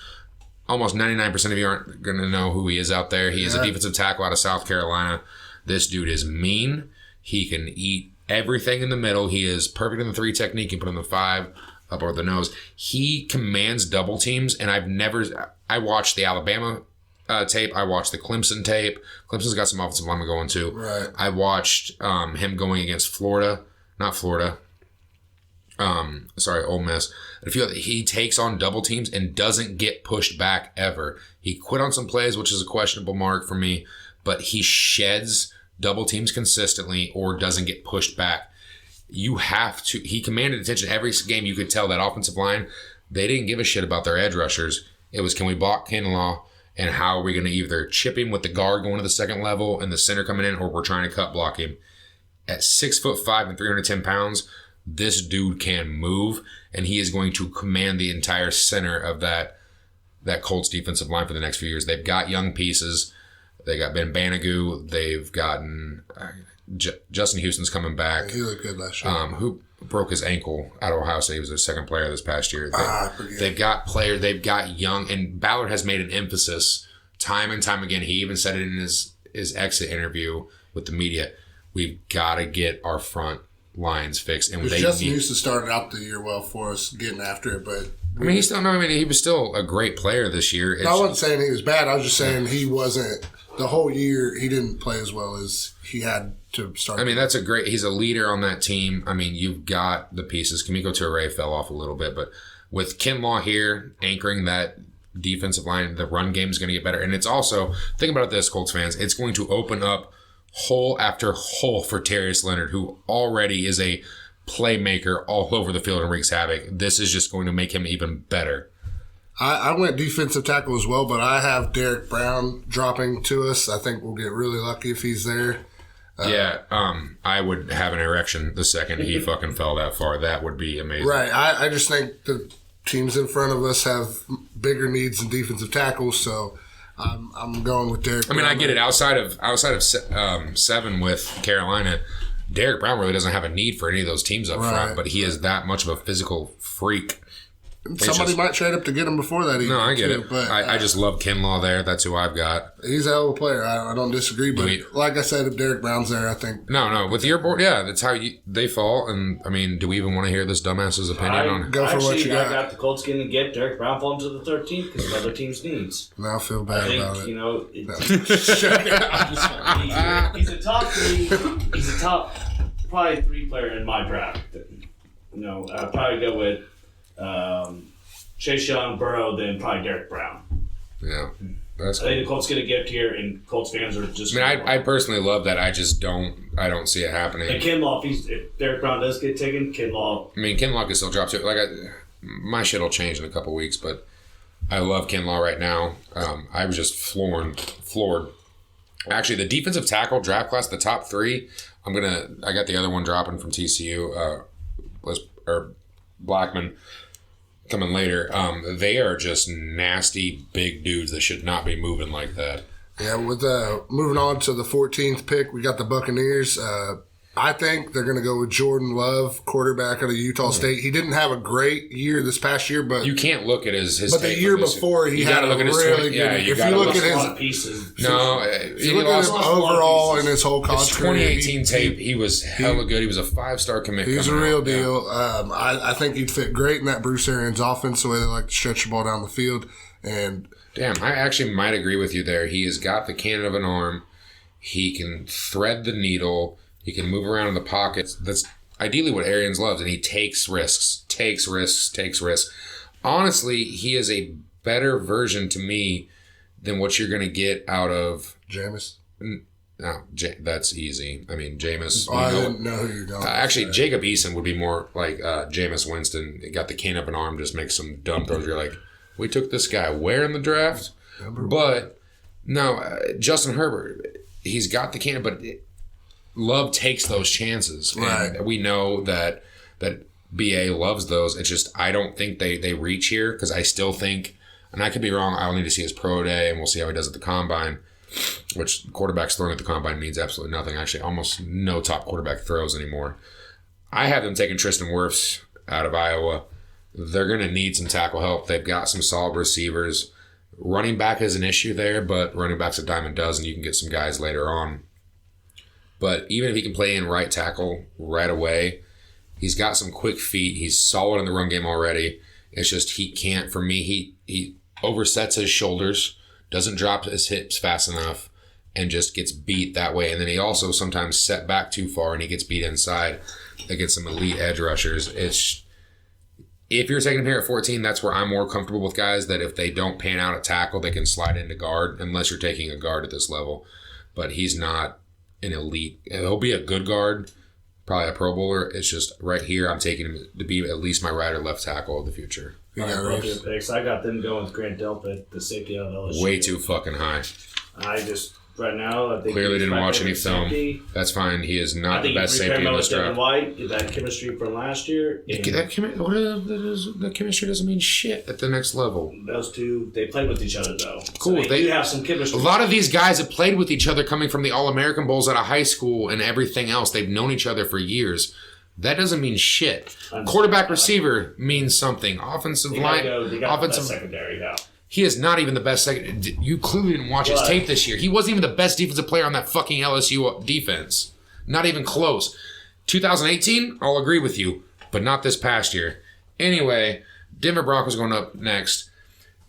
almost 99% of you aren't going to know who he is out there. He is a defensive tackle out of South Carolina. This dude is mean. He can eat everything in the middle. He is perfect in the 3 technique. You put him in the 5 up over the nose. He commands double teams, and I watched the Alabama tape. I watched the Clemson tape. Clemson's got some offensive linemen going too. Right. I watched him going against Ole Miss. He takes on double teams and doesn't get pushed back ever. He quit on some plays, which is a questionable mark for me, but he sheds double teams consistently or doesn't get pushed back. He commanded attention every game. You could tell that offensive line, they didn't give a shit about their edge rushers. It was, can we block Kinlaw, and how are we going to either chip him with the guard going to the second level and the center coming in, or we're trying to cut block him. At 6'5" and 310 pounds, this dude can move, and he is going to command the entire center of that Colts defensive line for the next few years. They've got young pieces. They got Ben Banagoo. They've gotten Justin Houston's coming back. He looked good last year. Who broke his ankle at Ohio State. He was their second player this past year. They've got players. They've got young, and Ballard has made an emphasis time and time again. He even said it in his exit interview with the media. we've got to get our front lines fixed. And Justin used to start out the year well for us, getting after it, but I mean, he was still a great player this year. I wasn't saying he was bad. I was just saying he wasn't the whole year. He didn't play as well as he had to start. I mean, he's a leader on that team. I mean, you've got the pieces. Kamiko Toure fell off a little bit, but with Kinlaw here anchoring that defensive line, the run game is going to get better. And it's also, think about this, Colts fans, it's going to open up hole after hole for Darius Leonard, who already is a playmaker all over the field and wreaks havoc. This is just going to make him even better. I went defensive tackle as well, but I have Derek Brown dropping to us. I think we'll get really lucky if he's there. I would have an erection the second he fucking fell that far. That would be amazing. Right. I just think the teams in front of us have bigger needs than defensive tackles, so I'm going with Derek Brown. I mean, I get it. Outside of 7 with Carolina, Derek Brown really doesn't have a need for any of those teams up front, but he is that much of a physical freak. Somebody might trade up to get him before that. No, I get it. But I just love Kinlaw there. That's who I've got. He's a hell of a player. I don't disagree. But like I said, if Derek Brown's there, I think. No. With your board, yeah, that's how they fall. And I mean, do we even want to hear this dumbass's opinion on it? Go for what you got. I got the Colts going to get Derek Brown falling to the 13th because of other teams' needs. Now I feel bad about it. You know, he's a top 3. He's a top probably 3 player in my draft. You know, I'd probably go with. Chase Young, Burrow, then probably Derek Brown. Yeah, that's cool. I think the Colts get a gift here, and Colts fans are just. I mean, I personally love that. I just don't see it happening. And Kinlaw, if Derek Brown does get taken, Kinlaw. I mean, Kinlaw can still drop too. My shit will change in a couple weeks, but I love Kinlaw right now. I was just floored. Actually, the defensive tackle draft class, the top 3. I got the other one dropping from TCU, Blackman. Coming later, they are just nasty big dudes that should not be moving like that. Yeah, with moving on to the 14th pick, we got the Buccaneers. I think they're going to go with Jordan Love, quarterback out of Utah State. He didn't have a great year this past year, but you can't look at his. But the year before, he had a really good. Yeah, if you look at his no, if you look at his overall in his whole college career, 2018 tape, he was hella good. He was a 5-star commit. He's a real deal. I think he'd fit great in that Bruce Arians offense, the way they like to stretch the ball down the field. And damn, I actually might agree with you there. He has got the cannon of an arm. He can thread the needle. He can move around in the pockets. That's ideally what Arians loves, and he takes risks. Honestly, he is a better version to me than what you're going to get out of Jameis. No, that's easy. I mean, Jameis. I didn't know who you're going. Actually, Jacob Eason would be more like Jameis Winston. He got the cane up an arm, just makes some dumb throws. You're like, we took this guy where in the draft? But no, Justin Herbert. He's got the cane, but. Love takes those chances. Right. And we know that BA loves those. It's just I don't think they reach here because I still think, and I could be wrong, I'll need to see his pro day and we'll see how he does at the combine, which quarterbacks throwing at the combine means absolutely nothing. Actually, almost no top quarterback throws anymore. I have them taking Tristan Wirfs out of Iowa. They're going to need some tackle help. They've got some solid receivers. Running back is an issue there, but running back's a dime a dozen. You can get some guys later on. But even if he can play in right tackle right away, he's got some quick feet. He's solid in the run game already. It's just he can't, for me, he oversets his shoulders, doesn't drop his hips fast enough, and just gets beat that way. And then he also sometimes set back too far and he gets beat inside against some elite edge rushers. If you're taking him here at 14, that's where I'm more comfortable with guys that if they don't pan out at tackle, they can slide into guard, unless you're taking a guard at this level. But he's not an elite. He'll be a good guard, probably a Pro Bowler. It's just right here, I'm taking him to be at least my right or left tackle of the future. Picks. I got them going with Grant Delpit, the safety out of LSU. Way too fucking high. I just right now, I think clearly didn't watch any film. Safety. That's fine. He is not the best safety in this draft. White, get that chemistry from last year. The chemistry doesn't mean shit at the next level. Those two, they played with each other though. Cool. So they do have some chemistry. A lot of these guys have played with each other coming from the All-American Bowls out of high school and everything else. They've known each other for years. That doesn't mean shit. Quarterback receiver means something. Offensive line, offensive secondary now. He is not even the best second. You clearly didn't watch his tape this year. He wasn't even the best defensive player on that fucking LSU defense. Not even close. 2018, I'll agree with you, but not this past year. Anyway, Denver Broncos going up next.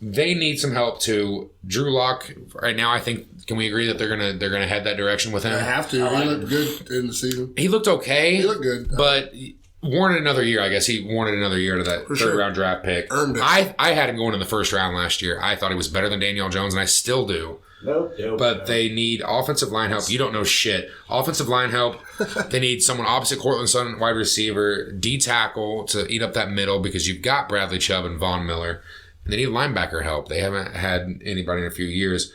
They need some help too. Drew Lock right now, I think, can we agree that they're gonna head that direction with him? They have to. He looked good in the season. He looked okay. He looked good, but wanted another year. I guess he wanted another year to that third round draft pick. Earned it. I had him going in the first round last year. I thought he was better than Daniel Jones, and I still do. Nope. But they need offensive line help. You don't know shit. Offensive line help. They need someone opposite Cortland Sutton, wide receiver, D tackle to eat up that middle because you've got Bradley Chubb and Von Miller. And they need linebacker help. They haven't had anybody in a few years.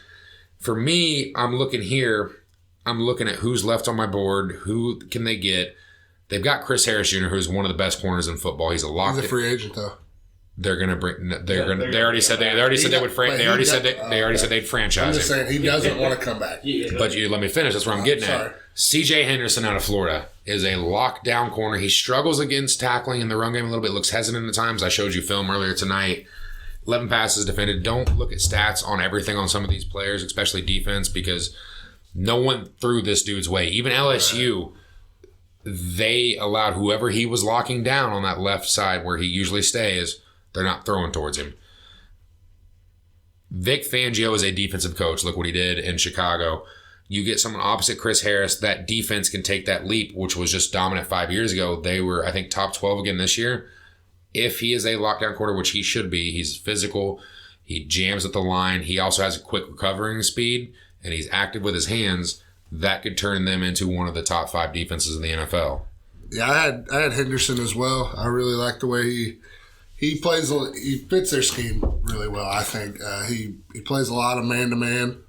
For me, I'm looking here. I'm looking at who's left on my board. Who can they get? They've got Chris Harris Jr., who's one of the best corners in football. He's a lock. He's a free agent though. They're gonna bring. They already said they would. They already said they'd franchise him. I'm just saying he doesn't want to come back. But you let me finish. That's what I'm getting sorry. at. C.J. Henderson out of Florida is a lockdown corner. He struggles against tackling in the run game a little bit. Looks hesitant at times. I showed you film earlier tonight. 11 passes defended. Don't look at stats on everything on some of these players, especially defense, because no one threw this dude's way. Even LSU, they allowed whoever he was locking down on that left side where he usually stays, they're not throwing towards him. Vic Fangio is a defensive coach. Look what he did in Chicago. You get someone opposite Chris Harris, that defense can take that leap, which was just dominant 5 years ago. They were, I think, top 12 again this year. If he is a lockdown quarter, which he should be, he's physical, he jams at the line, he also has a quick recovering speed, and he's active with his hands, that could turn them into one of the top 5 defenses in the NFL. Yeah, I had Henderson as well. I really like the way he plays. He fits their scheme really well, I think. He plays a lot of man-to-man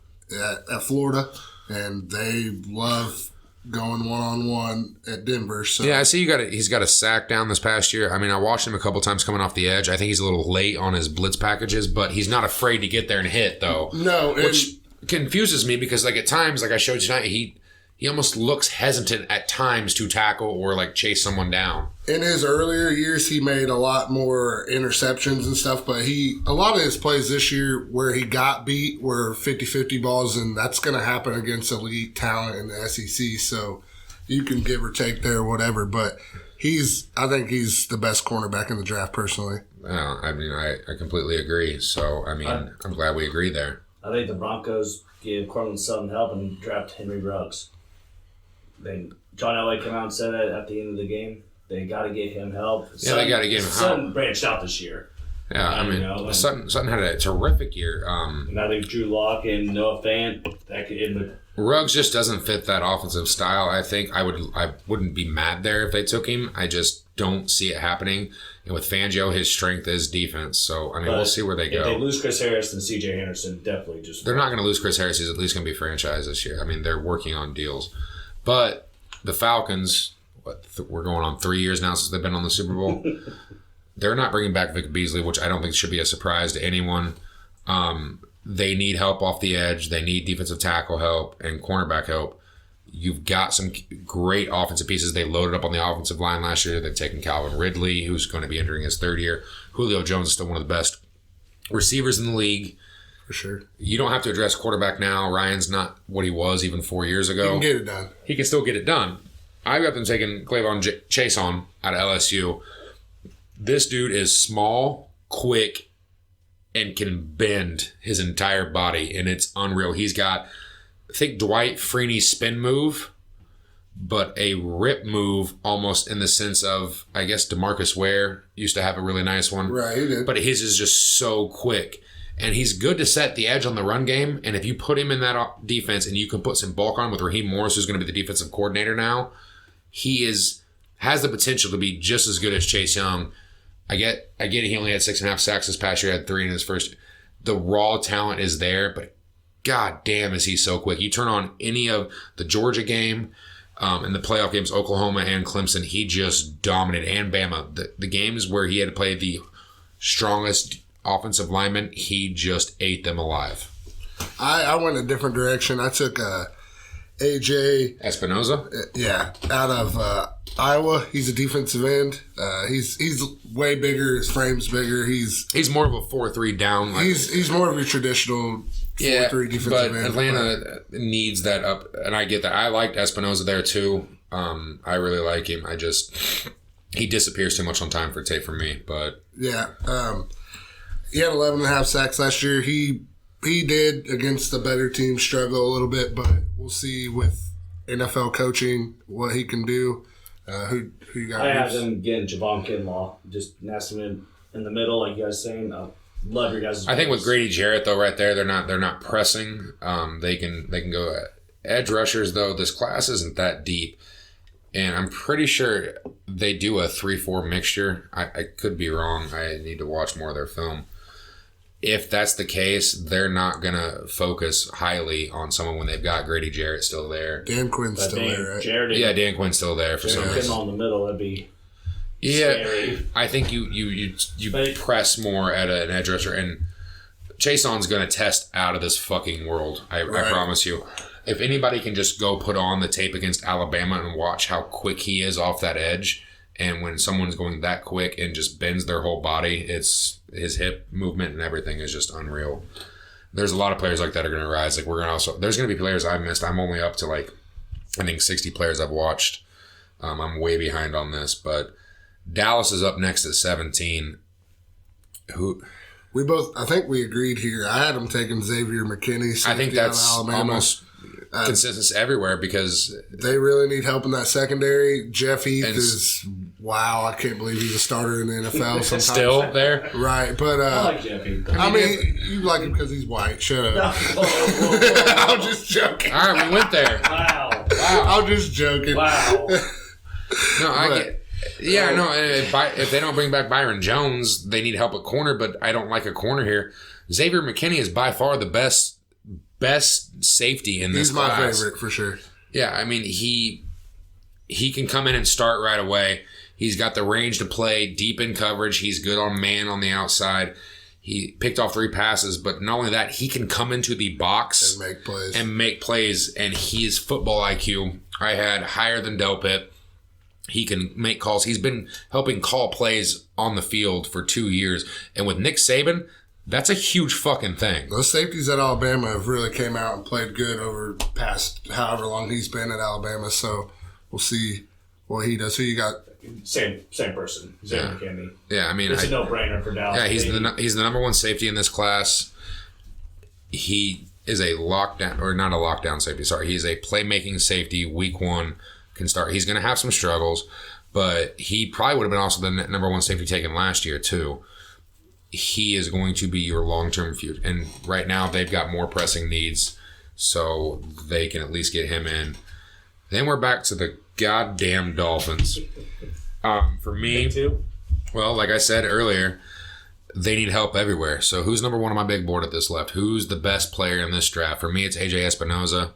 at Florida, and they love going one-on-one at Denver. So yeah, I see he's got a sack down this past year. I mean, I watched him a couple times coming off the edge. I think he's a little late on his blitz packages, but he's not afraid to get there and hit, though. No, which confuses me because, like, at times, like I showed you tonight, he almost looks hesitant at times to tackle or, like, chase someone down. In his earlier years, he made a lot more interceptions and stuff, but a lot of his plays this year where he got beat were 50-50 balls, and that's going to happen against elite talent in the SEC, so you can give or take there, whatever, but I think he's the best cornerback in the draft, personally. Well, I mean, I completely agree, so, I mean, I'm glad we agree there. I think the Broncos give Cortland Sutton help and draft Henry Ruggs. John Elway came out and said that at the end of the game. They got to get him help. Yeah, they got to get him help. Sutton branched out this year. Yeah, I mean, Sutton had a terrific year. And I think Drew Lock and Noah Fant, that could end with. Ruggs just doesn't fit that offensive style. I think I wouldn't be mad there if they took him. I just don't see it happening. And with Fangio, his strength is defense. So, I mean, we'll see where they go. If they lose Chris Harris, then C.J. Henderson definitely just. They're not going to lose Chris Harris. He's at least going to be franchised this year. I mean, they're working on deals. But the Falcons, we're going on 3 years now since they've been on the Super Bowl. They're not bringing back Vic Beasley, which I don't think should be a surprise to anyone. They need help off the edge. They need defensive tackle help and cornerback help. You've got some great offensive pieces. They loaded up on the offensive line last year. They've taken Calvin Ridley, who's going to be entering his third year. Julio Jones is still one of the best receivers in the league. For sure. You don't have to address quarterback now. Ryan's not what he was even 4 years ago. He can get it done. He can still get it done. I've got them taking Clavon Chason out of LSU. This dude is small, quick, and can bend his entire body, and it's unreal. He's got, I think, Dwight Freeney's spin move, but a rip move almost in the sense of, I guess, DeMarcus Ware used to have a really nice one. Right, he did. But his is just so quick. And he's good to set the edge on the run game. And if you put him in that defense and you can put some bulk on with Raheem Morris, who's going to be the defensive coordinator now, he has the potential to be just as good as Chase Young. I get it. He only had 6.5 sacks this past year. Had 3 in his first. The raw talent is there, but god damn is he so quick. You turn on any of the Georgia game and the playoff games, Oklahoma and Clemson, he just dominated. And Bama. The games where he had to play the strongest offensive lineman, he just ate them alive. I went a different direction. I took AJ Espinoza? Yeah, out of Iowa. He's a defensive end. He's way bigger. His frame's bigger. He's more of a 4-3 down. He's more of your traditional 4-3 defensive but end. Atlanta needs that up, and I get that. I liked Espinoza there too. I really like him. He disappears too much on time for tape for me, but Yeah. He had 11.5 sacks last year. He did, against the better team, struggle a little bit, but we'll see with NFL coaching what he can do. Who you got? I have them getting Javon Kinlaw. Just nest him in the middle, like you guys saying. I love your guys' I think with Grady Jarrett though, right there, they're not pressing. They can go edge rushers though. This class isn't that deep, and I'm pretty sure they do a 3-4 mixture. I could be wrong. I need to watch more of their film. If that's the case, they're not gonna focus highly on someone when they've got Grady Jarrett still there. Dan Quinn's But still there, right? Jared, Yeah, Dan Quinn's still there for some reason. Kinlaw in the middle, that'd be Yeah, scary. I think you But- press more at an edge rusher, and Chaseon's going to test out of this fucking world. I promise you. If anybody can just go put on the tape against Alabama and watch how quick he is off that edge, and when someone's going that quick and just bends their whole body, it's his hip movement and everything is just unreal. There's a lot of players like that are going to rise. Like there's going to be players I've missed. I'm only up to I think 60 players I've watched. I'm way behind on this, but Dallas is up next at 17. I think we agreed here. I had him taking Xavier McKinney. I think safety out of that's Alabama. almost consensus everywhere because They really need help in that secondary. Jeff Heath is, wow, I can't believe he's a starter in the NFL sometimes. still there. Right, but I like Jeffy. I mean, you like him because he's white. Shut up. I'm just joking. All right, we went there. Wow. I'm just joking. Wow. No, I get. Yeah, no. If they don't bring back Byron Jones, they need help at corner. But I don't like a corner here. Xavier McKinney is by far the best safety in this He's my class. favorite for sure. Yeah, I mean he can come in and start right away. He's got the range to play deep in coverage. He's good on man on the outside. He picked off 3 passes, but not only that, he can come into the box And make plays. and his football IQ I had higher than Delpit. He can make calls. He's been helping call plays on the field for 2 years. And with Nick Saban, that's a huge fucking thing. Those safeties at Alabama have really came out and played good over past however long he's been at Alabama. So we'll see what he does. Who you got? Same person. Xavier McKinney. Yeah, I mean, It's a no-brainer for Dallas. yeah, he's the number one safety in this class. He is a lockdown, or not a lockdown safety, sorry. He's a playmaking safety. Week 1 can start. He's going to have some struggles, but he probably would have been also the number one safety taken last year too. He is going to be your long-term future. And right now they've got more pressing needs, so they can at least get him in. Then we're back to the goddamn Dolphins. For me, too. well, like I said earlier, they need help everywhere. So who's number 1 on my big board at this left? Who's the best player in this draft? For me, it's AJ Espinoza.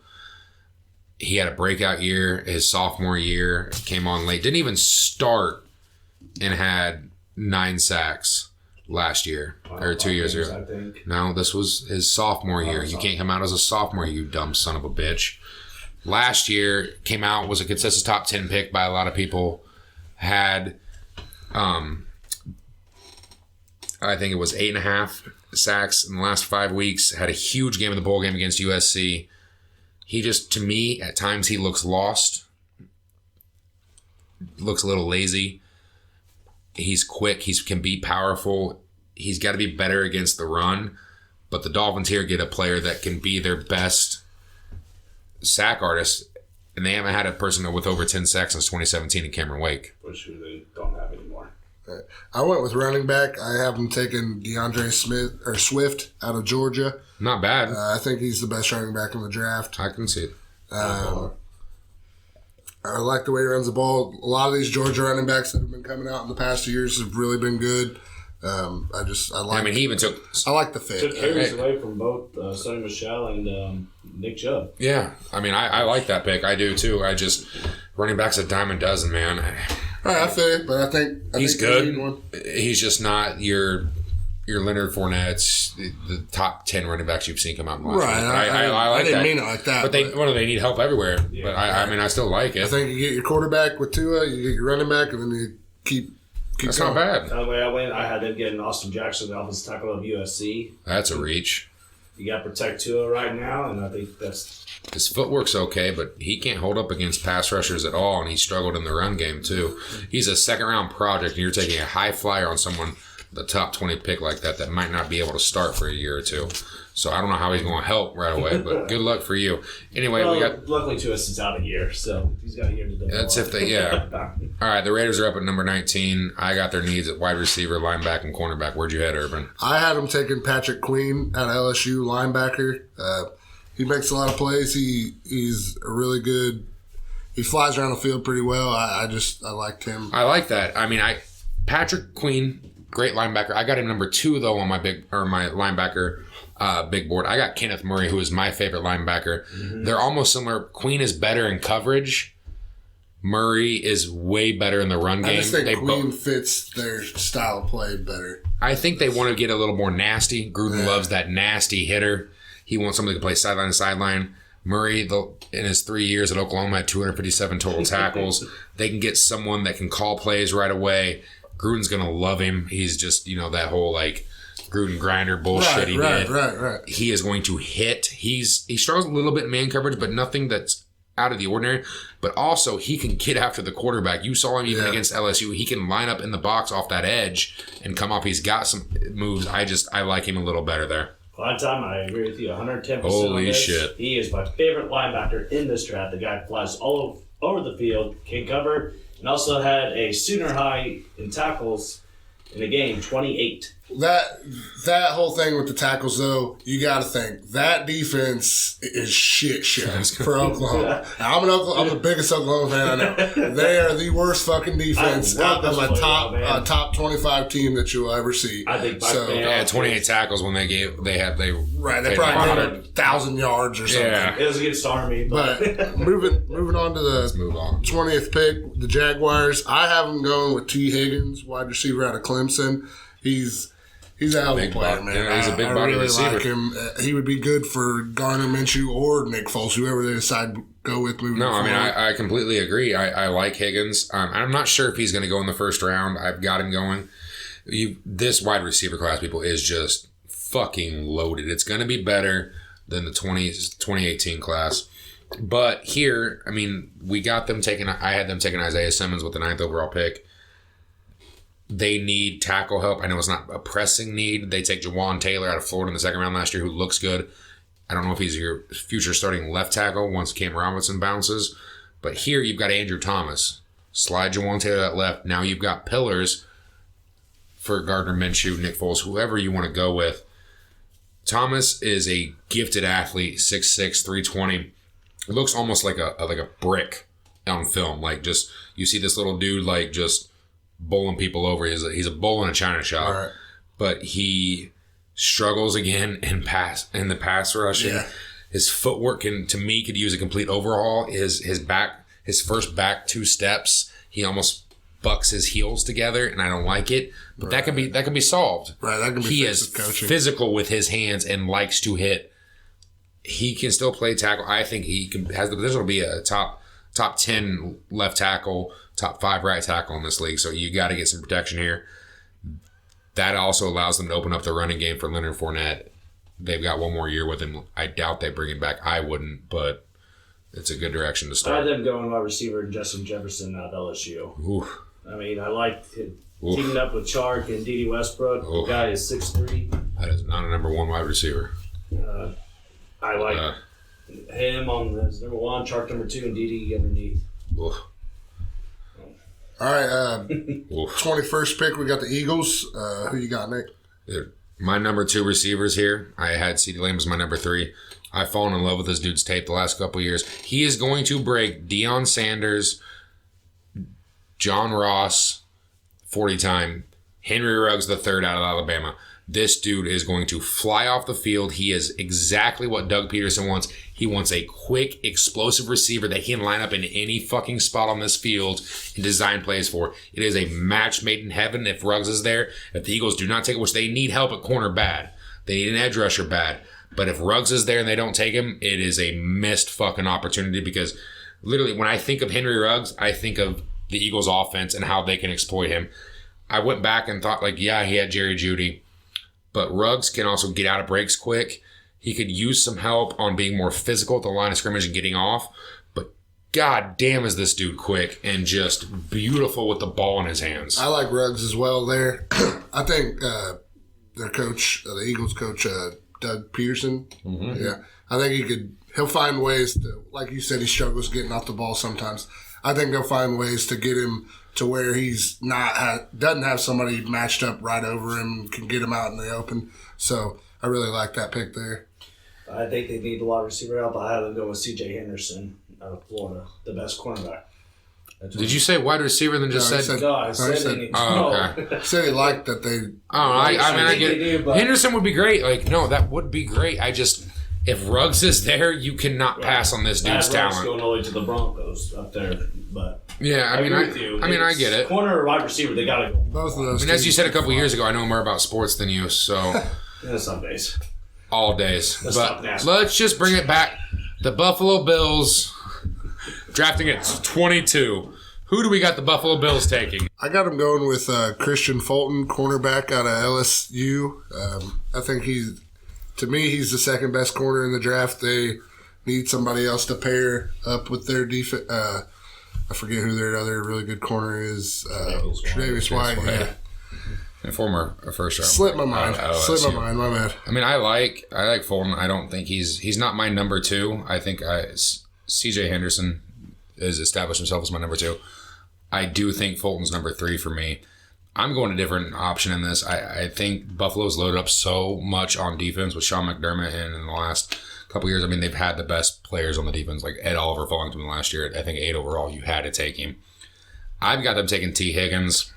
He had a breakout year. His sophomore year came on late. Didn't even start and had 9 sacks last year or 2 years ago. I think. No, this was his sophomore year. You can't come out as a sophomore, you dumb son of a bitch. Last year, came out, was a consensus top 10 pick by a lot of people. Had, I think it was 8.5 sacks in the last 5 weeks. Had a huge game in the bowl game against USC. He just, to me, at times he looks lost. Looks a little lazy. He's quick. He can be powerful. He's got to be better against the run. But the Dolphins here get a player that can be their best sack artist. And they haven't had a person with over 10 sacks since 2017 in Cameron Wake. Which they don't have anymore. I went with running back. I have him taking DeAndre Swift out of Georgia. Not bad. I think he's the best running back in the draft. I can see it. I like the way he runs the ball. A lot of these Georgia running backs that have been coming out in the past years have really been good. I like he even took. I like the fit. Took carries away from both Sonny Michel and Nick Chubb. Yeah, I mean, I like that pick. I do too. Running back's a dime a dozen, man. All right, I feel it, but I think He's they good. need one. He's just not your Leonard Fournette's, the top 10 running backs you've seen come out in the last Right, week. I like didn't that. mean it like that. But they need help everywhere. Yeah. But I mean, I still like it. I think you get your quarterback with Tua, you get your running back, and then you keep That's going. not bad. The way I went, I had them getting Austin Jackson, the offensive tackle of USC. That's a reach. You got to protect Tua right now, and I think that's... His footwork's okay, but he can't hold up against pass rushers at all, and he struggled in the run game, too. He's a second-round project, and you're taking a high flyer on someone, the top 20 pick like that might not be able to start for a year or two. So I don't know how he's going to help right away, but good luck for you. Anyway, we got... Luckily, Tua's is out a year, so he's got a year to develop. That's if they, yeah. All right, the Raiders are up at number 19. I got their needs at wide receiver, linebacker, and cornerback. Where'd you head, Urban? I had him taking Patrick Queen at LSU, linebacker. He makes a lot of plays. He's a really good... He flies around the field pretty well. I liked him. I like that. I mean, Patrick Queen, great linebacker. I got him number 2, though, on my linebacker big board. I got Kenneth Murray, who is my favorite linebacker. Mm-hmm. They're almost similar. Queen is better in coverage. Murray is way better in the run game. I just think Queen fits their style of play better. I think they want to get a little more nasty. Gruden loves that nasty hitter. He wants somebody to play sideline to sideline. Murray, in his 3 years at Oklahoma, had 257 total tackles. They can get someone that can call plays right away. Gruden's going to love him. He's just, that whole, Gruden grinder bullshit he did. Right. He is going to hit. He struggles a little bit in man coverage, but nothing that's out of the ordinary. But also, he can get after the quarterback. You saw him even against LSU. He can line up in the box off that edge and come up. He's got some moves. I like him a little better there. Well, Tom, I agree with you 110%. Holy on this. Shit. He is my favorite linebacker in this draft. The guy flies all over the field, can cover, and also had a sooner high in tackles in the game, 28. That whole thing with the tackles, though, you got to think that defense is shit show for Oklahoma. I'm the biggest Oklahoma fan I know. They are the worst fucking defense of a top 25 team that you'll ever see. I think they had 28 tackles when they probably had 1,000 yards or something. Yeah. It was against Army, but moving on to the 20th pick, the Jaguars. I have them going with T. Higgins, wide receiver out of Clemson. He's a hell of a player, man. Yeah, he's a big body receiver. Like him. He would be good for Gardner Minshew or Nick Foles, whoever they decide to go with moving forward. I mean, I completely agree. I like Higgins. I'm not sure if he's going to go in the first round. I've got him going. This wide receiver class, people, is just fucking loaded. It's going to be better than the 2018 class. But here, I mean, I had them taking Isaiah Simmons with the 9th overall pick. They need tackle help. I know it's not a pressing need. They take Jawan Taylor out of Florida in the second round last year, who looks good. I don't know if he's your future starting left tackle once Cam Robinson bounces. But here you've got Andrew Thomas. Slide Jawan Taylor at left. Now you've got pillars for Gardner Minshew, Nick Foles, whoever you want to go with. Thomas is a gifted athlete, 6'6", 320. Looks almost like a brick on film. Just you see this little dude just bowling people over. He's a bull in a china shop. Right. But he struggles again in the pass rushing. Yeah. His footwork could use a complete overhaul. His first back 2 steps, he almost bucks his heels together, and I don't like it. But that can be solved. Right, that can be he is coaching. Physical with his hands and likes to hit. He can still play tackle. I think he has the potential to be a top 10 left tackle, top 5 right tackle in this league. So you got to get some protection here. That also allows them to open up the running game for Leonard Fournette. They've got one more year with him. I doubt they bring him back. I wouldn't, but it's a good direction to start. I had them going wide receiver Justin Jefferson out of LSU. Oof. I mean, I liked teaming up with Chark and Dede Westbrook. Oof. The guy is 6'3". That is not a number 1 wide receiver. I like him as number 1, Chark number 2, and Dede underneath. Oof. All right, 21st pick, we got the Eagles. Who you got, Nick? My number 2 receivers here, I had CeeDee Lamb as my number 3. I've fallen in love with this dude's tape the last couple of years. He is going to break Deion Sanders, John Ross, 40 time, Henry Ruggs III out of Alabama. This dude is going to fly off the field. He is exactly what Doug Peterson wants. He wants a quick, explosive receiver that he can line up in any fucking spot on this field and design plays for. It is a match made in heaven if Ruggs is there. If the Eagles do not take it, which they need help at corner bad. They need an edge rusher bad. But if Ruggs is there and they don't take him, it is a missed fucking opportunity because literally when I think of Henry Ruggs, I think of the Eagles offense and how they can exploit him. I went back and thought he had Jerry Jeudy. But Ruggs can also get out of breaks quick. He could use some help on being more physical at the line of scrimmage and getting off. But god damn is this dude quick and just beautiful with the ball in his hands. I like Ruggs as well there. I think their coach, the Eagles coach, Doug Peterson, yeah, I think he'll find ways to, like you said, he struggles getting off the ball sometimes. I think they'll find ways to get him to where he's doesn't have somebody matched up right over him, can get him out in the open. So I really like that pick there. I think they need a lot of receiver help. I had them go with C.J. Henderson out of Florida, the best cornerback. Did you say wide receiver then just said? No, I said they need. Okay. Said he liked that they. I get it. Henderson would be great. Like, no, that would be great. If Ruggs is there, you cannot pass on this dude's talent. Going all the way to the Broncos up there, but yeah, I get it. Corner or wide receiver, they gotta go. Both of those. I mean, as you said a couple years ago, I know more about sports than you, so. Yeah, some days. All days. But let's just bring it back. The Buffalo Bills drafting at 22. Who do we got the Buffalo Bills taking? I got him going with Christian Fulton, cornerback out of LSU. I think he's the second best corner in the draft. They need somebody else to pair up with their defense. I forget who their other really good corner is. Tre'Davious White. Yeah. And former first round. Slipped my mind. My bad. I mean, I like Fulton. I don't think he's not my number two. I think C.J. Henderson has established himself as my number two. I do think Fulton's number three for me. I'm going a different option in this. I think Buffalo's loaded up so much on defense with Sean McDermott, and in the last couple years, I mean, they've had the best players on the defense, like Ed Oliver falling to them last year. I think 8 overall, you had to take him. I've got them taking T. Higgins.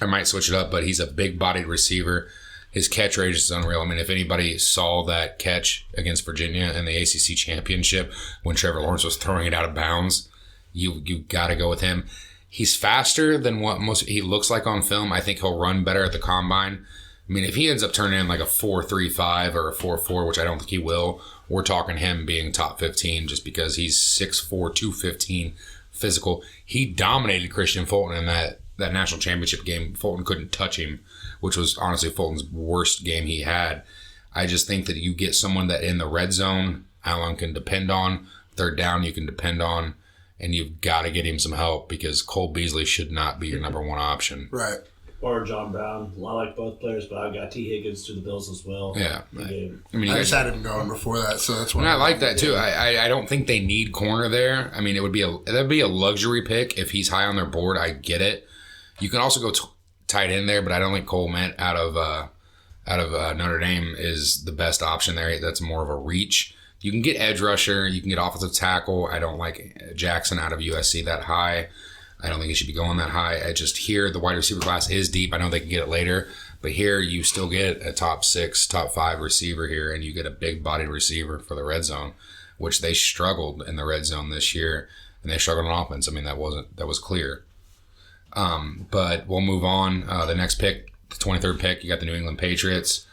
I might switch it up, but he's a big-bodied receiver. His catch rate is unreal. I mean, if anybody saw that catch against Virginia in the ACC championship when Trevor Lawrence was throwing it out of bounds, you got to go with him. He's faster than what he looks like on film. I think he'll run better at the combine. I mean, if he ends up turning in like a 4.35 or a 4.4, which I don't think he will, we're talking him being top 15 just because he's 6'4", 215, physical. He dominated Christian Fulton in that national championship game. Fulton couldn't touch him, which was honestly Fulton's worst game he had. I just think that you get someone that in the red zone, Allen can depend on. Third down, you can depend on. And you've got to get him some help because Cole Beasley should not be your number one option. Right. Or John Brown. I like both players, but I've got T. Higgins to the Bills as well. Yeah. I just had him going before that, so that's why. And I like that too. I don't think they need corner there. I mean, that'd be a luxury pick if he's high on their board. I get it. You can also go tight end there, but I don't think Cole Kmet out of Notre Dame is the best option there. That's more of a reach. You can get edge rusher. You can get offensive tackle. I don't like Jackson out of USC that high. I don't think he should be going that high. I just hear the wide receiver class is deep. I know they can get it later, but here you still get a top 6, top 5 receiver here, and you get a big-bodied receiver for the red zone, which they struggled in the red zone this year, and they struggled on offense. I mean, that was clear. But we'll move on. The next pick, the 23rd pick, you got the New England Patriots.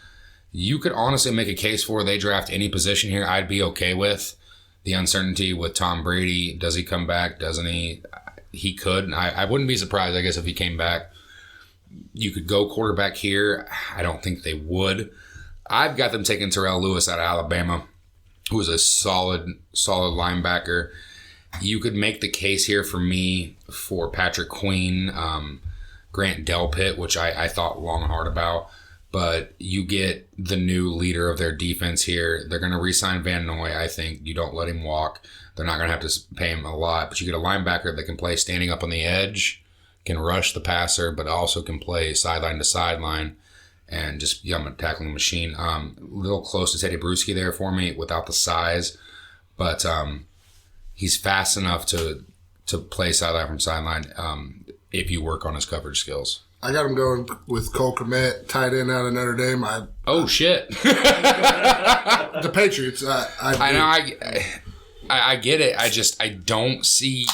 You could honestly make a case for they draft any position here. I'd be okay with the uncertainty with Tom Brady. Does he come back? Doesn't he? He could. I wouldn't be surprised, I guess, if he came back. You could go quarterback here. I don't think they would. I've got them taking Terrell Lewis out of Alabama, who is a solid linebacker. You could make the case here for me for Patrick Queen, Grant Delpit, which I thought long and hard about. But you get the new leader of their defense here. They're going to re-sign Van Noy, I think. You don't let him walk. They're not going to have to pay him a lot. But you get a linebacker that can play standing up on the edge, can rush the passer, but also can play sideline to sideline and just a tackling machine. A little close to Teddy Bruschi there for me without the size. But he's fast enough to play sideline from sideline if you work on his coverage skills. I got him going with Cole Kmet, tight end out of Notre Dame. Oh, shit. The Patriots. I know. I get it. I don't see.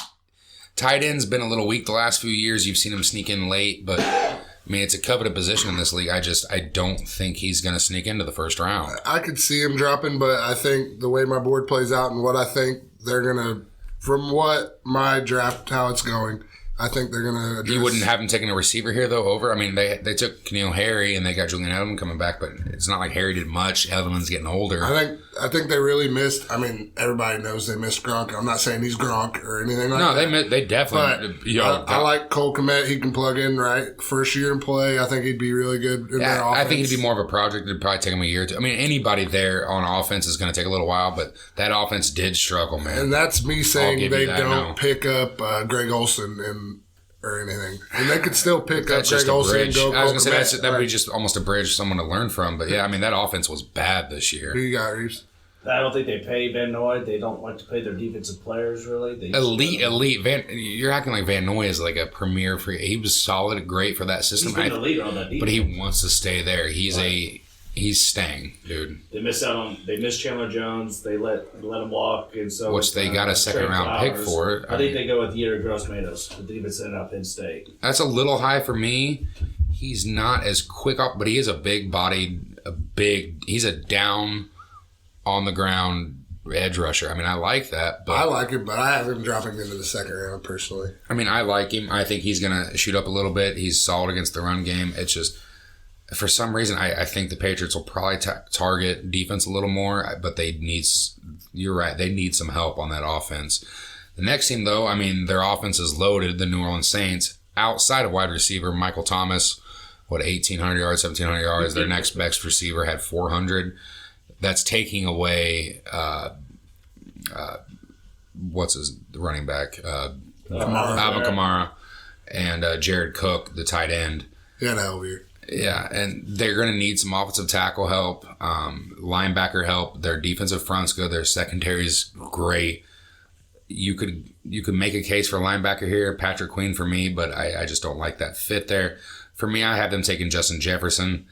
Tight end's been a little weak the last few years. You've seen him sneak in late, but I mean, it's a coveted position in this league. I don't think he's going to sneak into the first round. I could see him dropping, but I think the way my board plays out and what I think they're going to, from what my draft, how it's going, I think they're going to address... You wouldn't have them taking a receiver here, though, over? I mean, they took N'Keal Harry, and they got Julian Edelman coming back, but it's not like Harry did much. Edelman's getting older. I think they really missed... I mean, everybody knows they missed Gronk. I'm not saying he's Gronk or anything like that. No, they definitely... I like Cole Kmet. He can plug in, right? First year in play, I think he'd be really good in their offense. I think he'd be more of a project. It'd probably take him a year or two. I mean, anybody there on offense is going to take a little while, but that offense did struggle, man. And that's me saying they don't pick up Greg Olsen or anything. And they could still pick up Greg Olsen and go. I was going to say that would be just almost a bridge, someone to learn from. But yeah, I mean, that offense was bad this year. Who you got, Reeves? I don't think they pay Van Noy. They don't like to pay their defensive players, really. Elite. You're acting like Van Noy is like a premier free. He was solid, great for that system. He's been the leader on that defense. But he wants to stay there. He's staying, dude. They missed Chandler Jones. They let him walk, and so which they got a second round pick for. I think they go with Yetur Gross-Matos. The defense ended up Penn State. That's a little high for me. He's not as quick up, but he is a big bodied, he's a down on the ground edge rusher. I mean, I like that. But I like him, but I have him dropping into the second round personally. I mean, I like him. I think he's going to shoot up a little bit. He's solid against the run game. It's just, for some reason, I think the Patriots will probably target defense a little more, but you're right, they need some help on that offense. The next team, though, I mean, their offense is loaded, the New Orleans Saints. Outside of wide receiver, Michael Thomas, 1,800 yards, 1,700 yards. Their next best receiver had 400. That's taking away, what's his running back? Alvin Kamara and Jared Cook, the tight end. Yeah, that weird. Yeah, and they're going to need some offensive tackle help, linebacker help. Their defensive front's good. Their secondary's great. You could make a case for a linebacker here, Patrick Queen for me, but I just don't like that fit there. For me, I have them taking Justin Jefferson.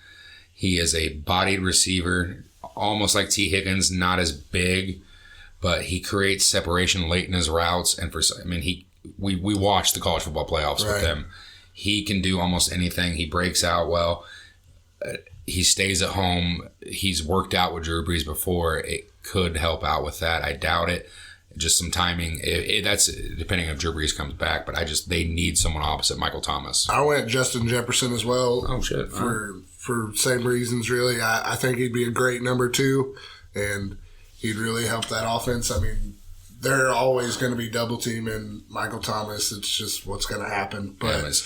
He is a bodied receiver, almost like T. Higgins, not as big, but he creates separation late in his routes. And we watched the college football playoffs with him. He can do almost anything. He breaks out well. He stays at home. He's worked out with Drew Brees before. It could help out with that. I doubt it. Just some timing. That's depending if Drew Brees comes back, but they need someone opposite Michael Thomas. I went Justin Jefferson as well. Oh shit! For same reasons, really. I think he'd be a great number 2, and he'd really help that offense. I mean, they're always going to be double teaming Michael Thomas. It's just what's going to happen. But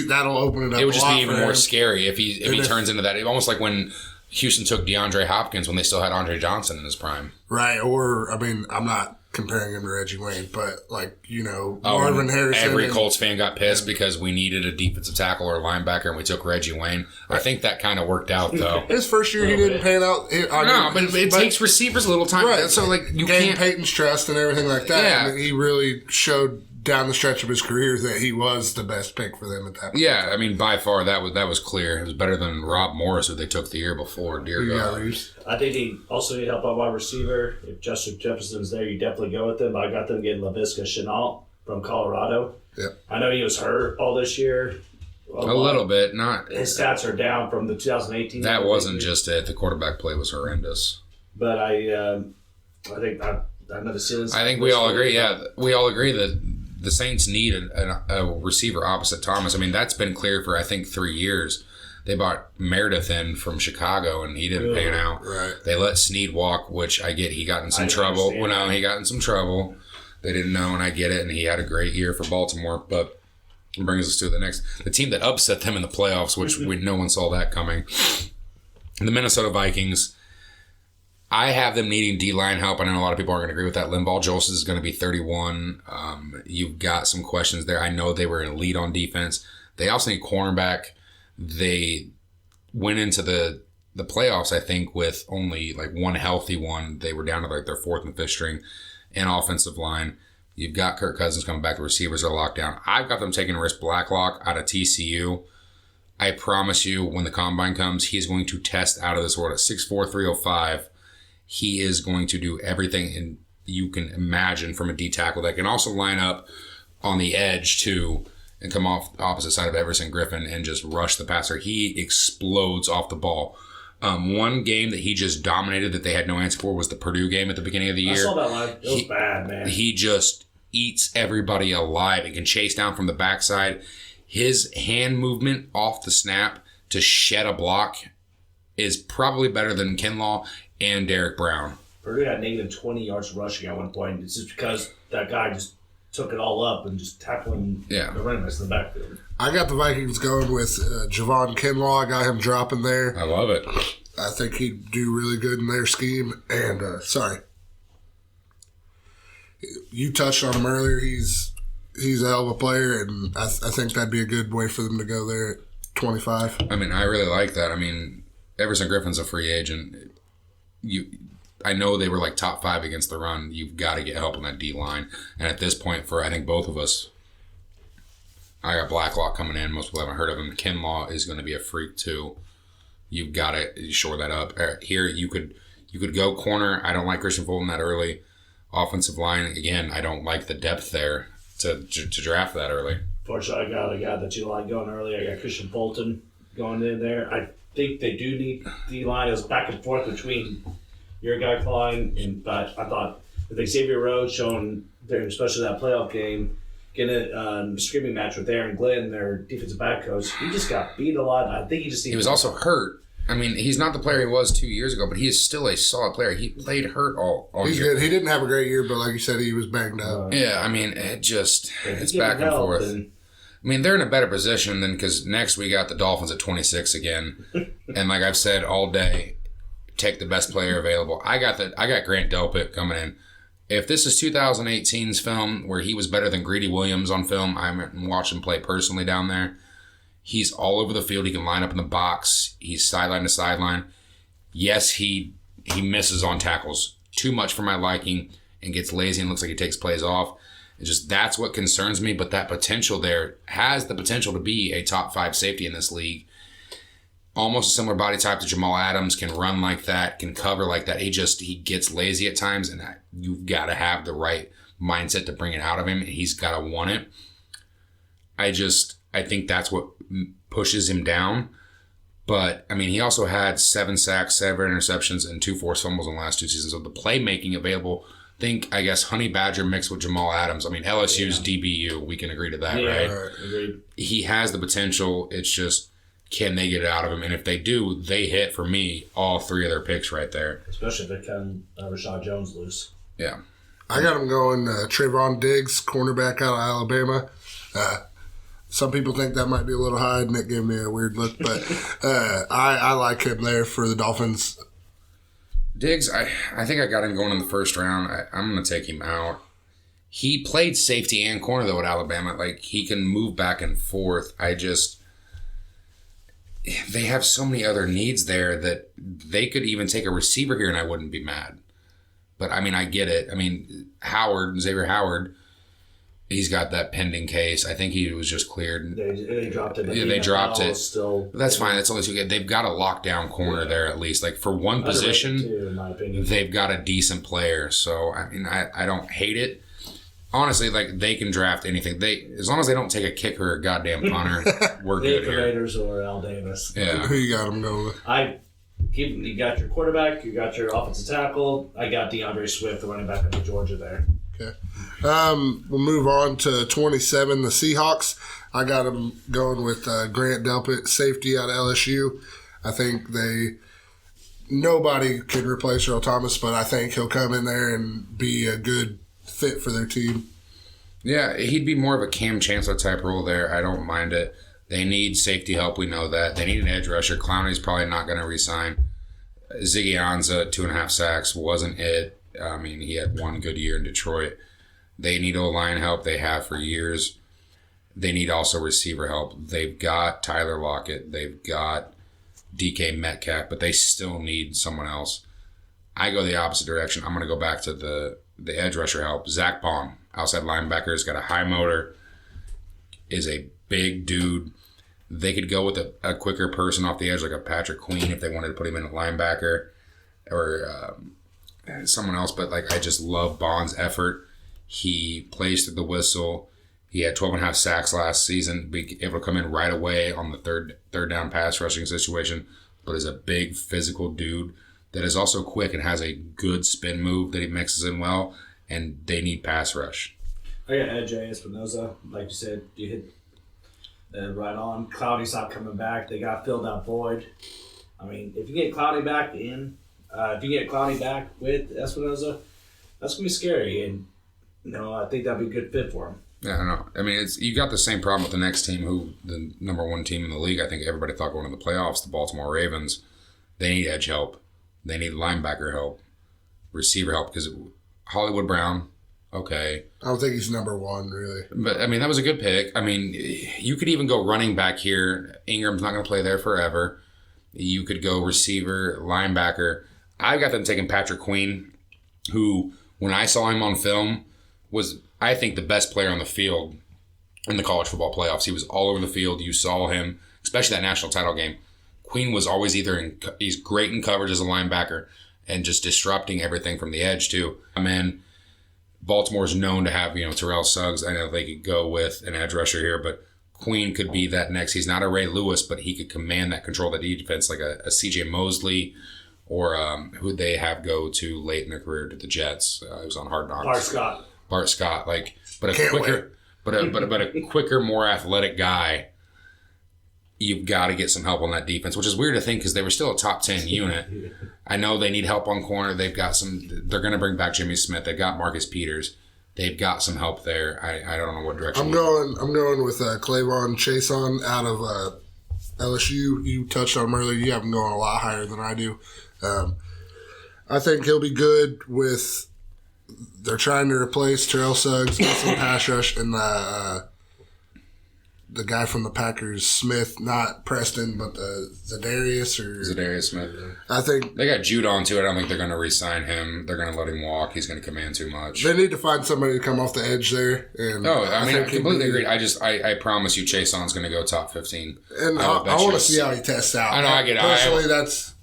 that'll open it up. It would just be even more him. Scary if he turns into that. Almost like when Houston took DeAndre Hopkins when they still had Andre Johnson in his prime. Right. Or, I mean, I'm not comparing him to Reggie Wayne, but Marvin Harrison. Every Colts fan got pissed because we needed a defensive tackle or linebacker and we took Reggie Wayne. I think that kind of worked out though. His first year he didn't pan out. But it takes receivers a little time. Right. So you gained can't Peyton's trust and everything like that. Yeah. And he really showed down the stretch of his career that he was the best pick for them at that point. Yeah, I mean, by far that was clear. It was better than Rob Morris, who they took the year before. Dear God. I think he also need help on wide receiver. If Justin Jefferson's there, you definitely go with them. I got them getting Laviska Shenault from Colorado. Yep. I know he was hurt all this year. A little bit. Not his stats are down from the 2018. That wasn't just it. The quarterback play was horrendous. But I think I know the ceiling's. I think we all agree. Yeah, we all agree that the Saints need a receiver opposite Thomas. I mean, that's been clear for, I think, 3 years. They bought Meredith in from Chicago, and he didn't pan out. Right. They let Snead walk, which I get. He got in some trouble. Well, no, he got in some trouble. They didn't know, and I get it, and he had a great year for Baltimore. But it brings us to the team that upset them in the playoffs, which no one saw that coming. The Minnesota Vikings. I have them needing D-line help. I know a lot of people aren't going to agree with that. Linval Joseph is going to be 31. You've got some questions there. I know they were in lead on defense. They also need cornerback. They went into the playoffs, I think, with only like one healthy one. They were down to like their 4th and 5th string in offensive line. You've got Kirk Cousins coming back. The receivers are locked down. I've got them taking Riss Blacklock out of TCU. I promise you, when the combine comes, he's going to test out of this world at 6'4", 305. He is going to do everything you can imagine from a D tackle that can also line up on the edge too and come off the opposite side of Everson Griffin and just rush the passer. He explodes off the ball. One game that he just dominated that they had no answer for was the Purdue game at the beginning of the year. I saw that live. It was bad, man. He just eats everybody alive and can chase down from the backside. His hand movement off the snap to shed a block is probably better than Kinlaw and Derek Brown. Purdue had negative 20 yards rushing at one point. It's just because that guy just took it all up and just tackling the running backs in the backfield. I got the Vikings going with Javon Kinlaw. I got him dropping there. I love it. I think he'd do really good in their scheme. And, you touched on him earlier. He's a hell of a player, and I think that'd be a good way for them to go there at 25. I mean, I really like that. I mean, Everson Griffin's a free agent. I know they were like top 5 against the run. You've got to get help on that D line. And at this point, for I think both of us, I got Blacklock coming in. Most people haven't heard of him. Kinlaw is going to be a freak too. You've got to shore that up. Here, you could go corner. I don't like Christian Fulton that early. Offensive line, again, I don't like the depth there to draft that early. Fortunately, I got a guy that you like going early. I got Christian Fulton going in there. I think they do need D line. It was back and forth between your guy Klein, but I thought with Xavier Rhodes showing there, especially that playoff game, getting a screaming match with Aaron Glenn, their defensive back coach, he just got beat a lot. I think he was also hurt. I mean, he's not the player he was 2 years ago, but he is still a solid player. He played hurt all He's year. good. He didn't have a great year, but like you said, he was banged up. Yeah, I mean, it's back and forth. I mean, they're in a better position than because next we got the Dolphins at 26 again, and like I've said all day, take the best player available. I got Grant Delpit coming in. If this is 2018's film where he was better than Greedy Williams on film, I'm watching him play personally down there. He's all over the field. He can line up in the box. He's sideline to sideline. Yes, he misses on tackles. Too much for my liking and gets lazy and looks like he takes plays off. It's just that's what concerns me. But that potential there has the potential to be a top 5 safety in this league. Almost a similar body type to Jamal Adams, can run like that, can cover like that. He gets lazy at times, and you've got to have the right mindset to bring it out of him. He's got to want it. I think that's what pushes him down. But, I mean, he also had 7 sacks, 7 interceptions, and 2 forced fumbles in the last 2 seasons. So the playmaking available, I guess, Honey Badger mixed with Jamal Adams. I mean, LSU's DBU. We can agree to that, right? Agreed. He has the potential. It's just, can they get it out of him? And if they do, they hit, for me, all 3 of their picks right there. Especially if they cut Rashad Jones loose. Yeah. I got him going Trayvon Diggs, cornerback out of Alabama. Some people think that might be a little high. Nick gave me a weird look, but I like him there for the Dolphins. Diggs, I think I got him going in the first round. I'm going to take him out. He played safety and corner, though, at Alabama. Like, he can move back and forth. They have so many other needs there that they could even take a receiver here and I wouldn't be mad. But, I mean, I get it. I mean, Xavier Howard, he's got that pending case. I think he was just cleared. They dropped it. Yeah, they dropped it. Still, that's fine. That's only 2 games. They've got a lockdown corner there at least. Like, for one position, too, in my opinion. they've got a decent player. So, I mean, I don't hate it. Honestly, like, they can draft anything. As long as they don't take a kicker or a goddamn punter, we're good here. Raiders or Al Davis. Yeah. Who you got him going with? You got your quarterback, you got your offensive tackle. I got DeAndre Swift, the running back of Georgia there. Okay. We'll move on to 27, the Seahawks. I got them going with Grant Delpit, safety out of LSU. I think nobody can replace Earl Thomas, but I think he'll come in there and be a good fit for their team. Yeah, he'd be more of a Cam Chancellor type role there. I don't mind it. They need safety help. We know that. They need an edge rusher. Clowney's probably not going to resign. Ziggy Ansah, 2.5 sacks, wasn't it. I mean, he had 1 good year in Detroit. They need O-line help. They have for years. They need also receiver help. They've got Tyler Lockett. They've got DK Metcalf, but they still need someone else. I go the opposite direction. I'm going to go back to the edge rusher help. Zach Baum, outside linebacker, has got a high motor, is a big dude. They could go with a quicker person off the edge, like a Patrick Queen, if they wanted to put him in a linebacker or someone else. But like, I just love Bond's effort. He plays through the whistle. He had 12.5 sacks last season, be able to come in right away on the third down pass rushing situation, but is a big physical dude that is also quick and has a good spin move that he mixes in well, and they need pass rush. I got AJ Espinoza. Like you said, you hit right on. Cloudy's not coming back. They got filled that void. I mean, if you get Cloudy back with Espinoza, that's gonna be scary. And I think that'd be a good fit for him. Yeah, I know. I mean, you got the same problem with the next team, who the number one team in the league. I think everybody thought going to the playoffs, the Baltimore Ravens. They need edge help. They need linebacker help, receiver help, because Hollywood Brown, okay. I don't think he's number one, really. But, I mean, that was a good pick. I mean, you could even go running back here. Ingram's not going to play there forever. You could go receiver, linebacker. I've got them taking Patrick Queen, who, when I saw him on film, was, I think, the best player on the field in the college football playoffs. He was all over the field. You saw him, especially that national title game. Queen was always he's great in coverage as a linebacker and just disrupting everything from the edge, too. I mean, Baltimore's known to have, Terrell Suggs. I know they could go with an edge rusher here, but Queen could be that next. He's not a Ray Lewis, but he could command that control of the defense like a CJ Mosley or who they have go to late in their career to the Jets. He was on Hard Knocks. Bart Scott. But a quicker, more athletic guy. You've got to get some help on that defense, which is weird to think because they were still a top 10 unit. I know they need help on corner. They're going to bring back Jimmy Smith. They've got Marcus Peters. They've got some help there. I don't know what direction. I'm going with Clavon Chason out of LSU. You touched on him earlier. You have him going a lot higher than I do. I think he'll be good with. They're trying to replace Terrell Suggs, get some pass rush, and the guy from the Packers, Smith, not Preston, but Zadarius Smith. I think they got Judon too. I don't think they're going to re-sign him. They're going to let him walk. He's going to command too much. They need to find somebody to come off the edge there. And I completely agree. I promise you, Chason's going to go top 15. And I want to see how he tests out. I know. I get it. Personally,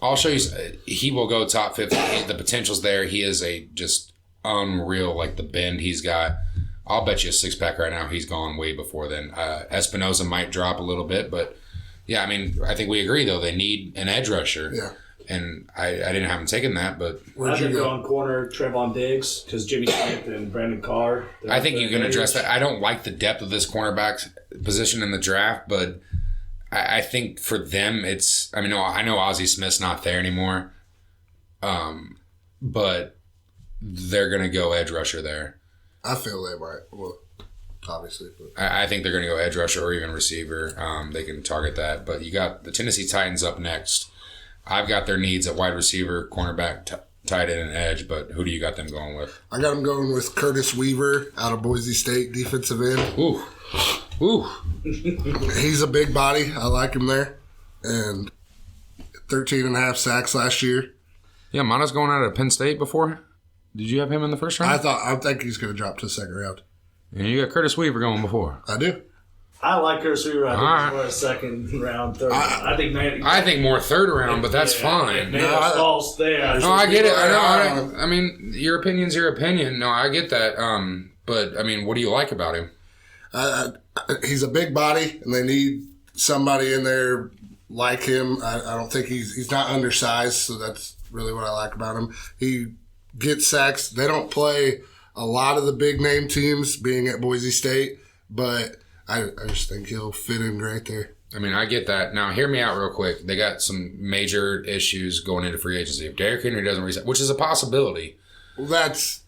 I'll show you. He will go top 15. The potential's there. He is just unreal. Like the bend he's got. I'll bet you a six-pack right now. He's gone way before then. Espinoza might drop a little bit, but yeah, I mean, I think we agree though. They need an edge rusher. Yeah. And I didn't have him taking that, but I've been going corner Trevon Diggs because Jimmy Smith and Brandon Carr. I think you can address that. I don't like the depth of this cornerback position in the draft, but I think for them it's. I mean, I know Ozzie Smith's not there anymore, but they're gonna go edge rusher there. I feel they might. Well, obviously. But. I think they're going to go edge rusher or even receiver. They can target that. But you got the Tennessee Titans up next. I've got their needs at wide receiver, cornerback, tight end, and edge. But who do you got them going with? I got them going with Curtis Weaver out of Boise State, defensive end. Ooh. He's a big body. I like him there. And 13.5 sacks last year. Yeah, Mana's going out of Penn State before. Did you have him in the first round? I think he's going to drop to the second round. And you got Curtis Weaver going before. I do. I like Curtis Weaver. I think he's more second round, third round. I think more third round, but that's fine. False there. No, I get it. I mean, your opinion's your opinion. No, I get that. But I mean, what do you like about him? He's a big body, and they need somebody in there like him. I don't think he's not undersized, so that's really what I like about him. He gets sacks. They don't play a lot of the big name teams being at Boise State, but I just think he'll fit in right there. I mean, I get that. Now, hear me out real quick. They got some major issues going into free agency. If Derrick Henry doesn't resign, which is a possibility. Well, that's,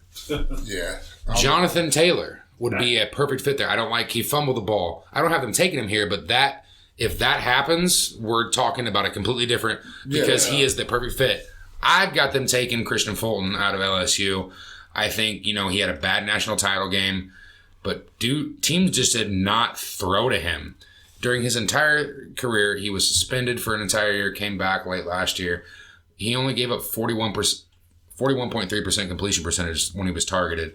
yeah. Jonathan Taylor would be a perfect fit there. I don't like he fumbled the ball. I don't have them taking him here, but if that happens, we're talking about a completely different, because he is the perfect fit. I've got them taking Christian Fulton out of LSU. I think, he had a bad national title game, but teams just did not throw to him. During his entire career, he was suspended for an entire year, came back late last year. He only gave up 41.3% completion percentage when he was targeted.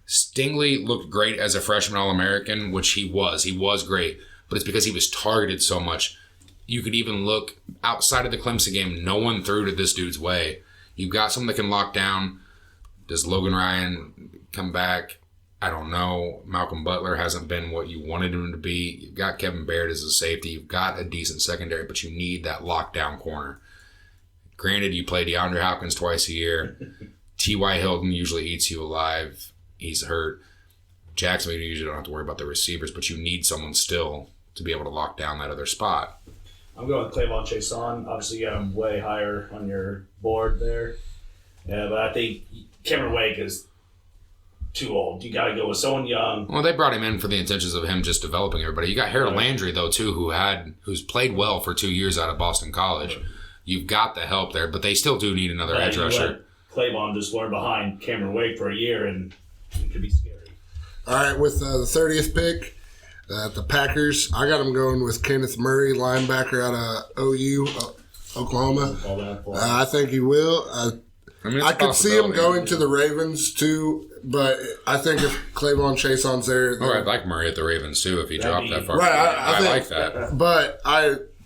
Stingley looked great as a freshman All-American, which he was. He was great, but it's because he was targeted so much. You could even look outside of the Clemson game. No one threw to this dude's way. You've got someone that can lock down. Does Logan Ryan come back? I don't know. Malcolm Butler hasn't been what you wanted him to be. You've got Kevin Baird as a safety. You've got a decent secondary, but you need that lockdown corner. Granted, you play DeAndre Hopkins twice a year. T.Y. Hilton usually eats you alive. He's hurt. Jacksonville, you usually don't have to worry about the receivers, but you need someone still to be able to lock down that other spot. I'm going with Clavon Chason. Obviously, you got him way higher on your board there. Yeah, but I think Cameron Wake is too old. You got to go with someone young. Well, they brought him in for the intentions of him just developing everybody. You got Harold Landry, though, too, who's played well for 2 years out of Boston College. You've got the help there, but they still do need another edge rusher. Clavon just learned behind Cameron Wake for a year, and it could be scary. All right, with the 30th pick, the Packers, I got them going with Kenneth Murray, linebacker out of OU, Oklahoma. I think he will. I could see him going to the Ravens too, but I think if Clavon Chason's there, I'd like Murray at the Ravens too if he dropped that far. Right, I like that. But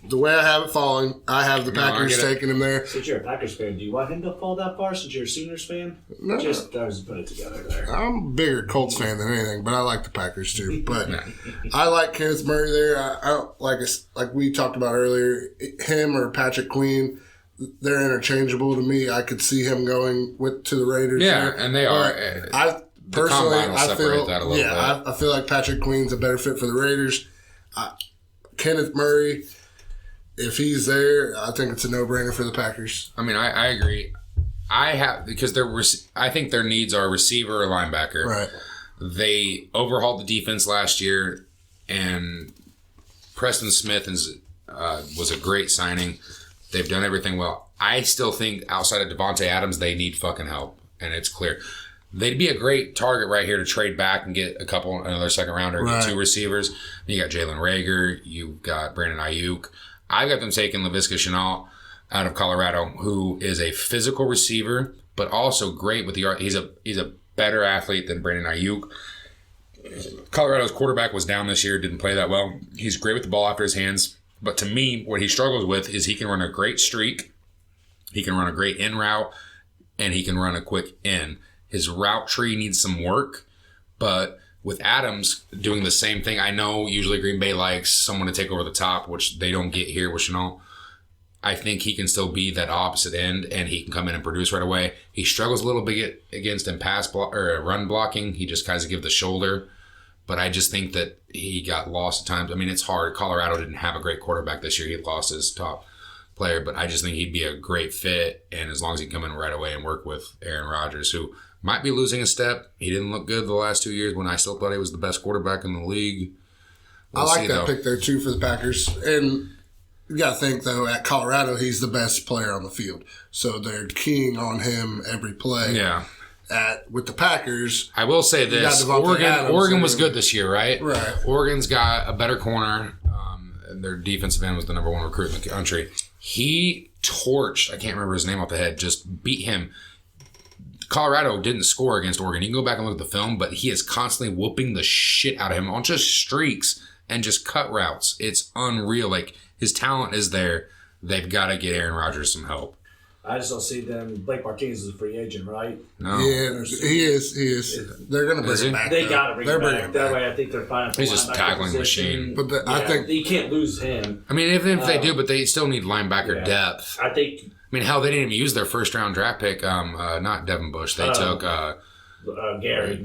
the way I have it falling, I have the Packers taking him there. Since you're a Packers fan, do you want him to fall that far? Since you're a Sooners fan, No. just put it together there. I'm a bigger Colts fan than anything, but I like the Packers too. But I like Kenneth Murray there. I don't like we talked about earlier, him or Patrick Queen. They're interchangeable to me. I could see him going to the Raiders. Yeah, and they are. I personally, I feel that a little bit. I feel like Patrick Queen's a better fit for the Raiders. Kenneth Murray, if he's there, I think it's a no-brainer for the Packers. I mean, I agree. Because I think their needs are receiver or linebacker. Right. They overhauled the defense last year, and Preston Smith was a great signing. They've done everything well. I still think outside of Devontae Adams, they need fucking help, and it's clear. They'd be a great target right here to trade back and get another second rounder, get 2 receivers. You got Jalen Reagor, you've got Brandon Ayuk. I've got them taking Laviska Shenault out of Colorado, who is a physical receiver, but also great with the art. He's a better athlete than Brandon Ayuk. Colorado's quarterback was down this year, didn't play that well. He's great with the ball after his hands. But to me, what he struggles with is he can run a great streak, he can run a great in route, and he can run a quick in. His route tree needs some work, but with Adams doing the same thing, I know usually Green Bay likes someone to take over the top, which they don't get here with Shenault. I think he can still be that opposite end, and he can come in and produce right away. He struggles a little bit against him run blocking. He just kind of give the shoulder. But I just think that he got lost at times. I mean, it's hard. Colorado didn't have a great quarterback this year. He lost his top player. But I just think he'd be a great fit. And as long as he can come in right away and work with Aaron Rodgers, who might be losing a step. He didn't look good the last 2 years when I still thought he was the best quarterback in the league. I like that pick there, too, for the Packers. And you got to think, though, at Colorado, he's the best player on the field. So they're keying on him every play. Yeah. With the Packers, I will say this: Oregon was good this year, right? Right. Oregon's got a better corner. And their defensive end was the number 1 recruit in the country. He torched. I can't remember his name off the head. Just beat him. Colorado didn't score against Oregon. You can go back and look at the film, but he is constantly whooping the shit out of him on just streaks and just cut routes. It's unreal. Like, his talent is there. They've got to get Aaron Rodgers some help. I just don't see them. Blake Martinez is a free agent, right? No. Yeah, he is. They're going to bring him back. They got to bring him back. That way, I think they're fine. He's just a tackling machine. But I think you can't lose him. I mean, even if they do, but they still need linebacker depth. I think. I mean, hell, they didn't even use their first-round draft pick. Not Devin Bush. They took Gary.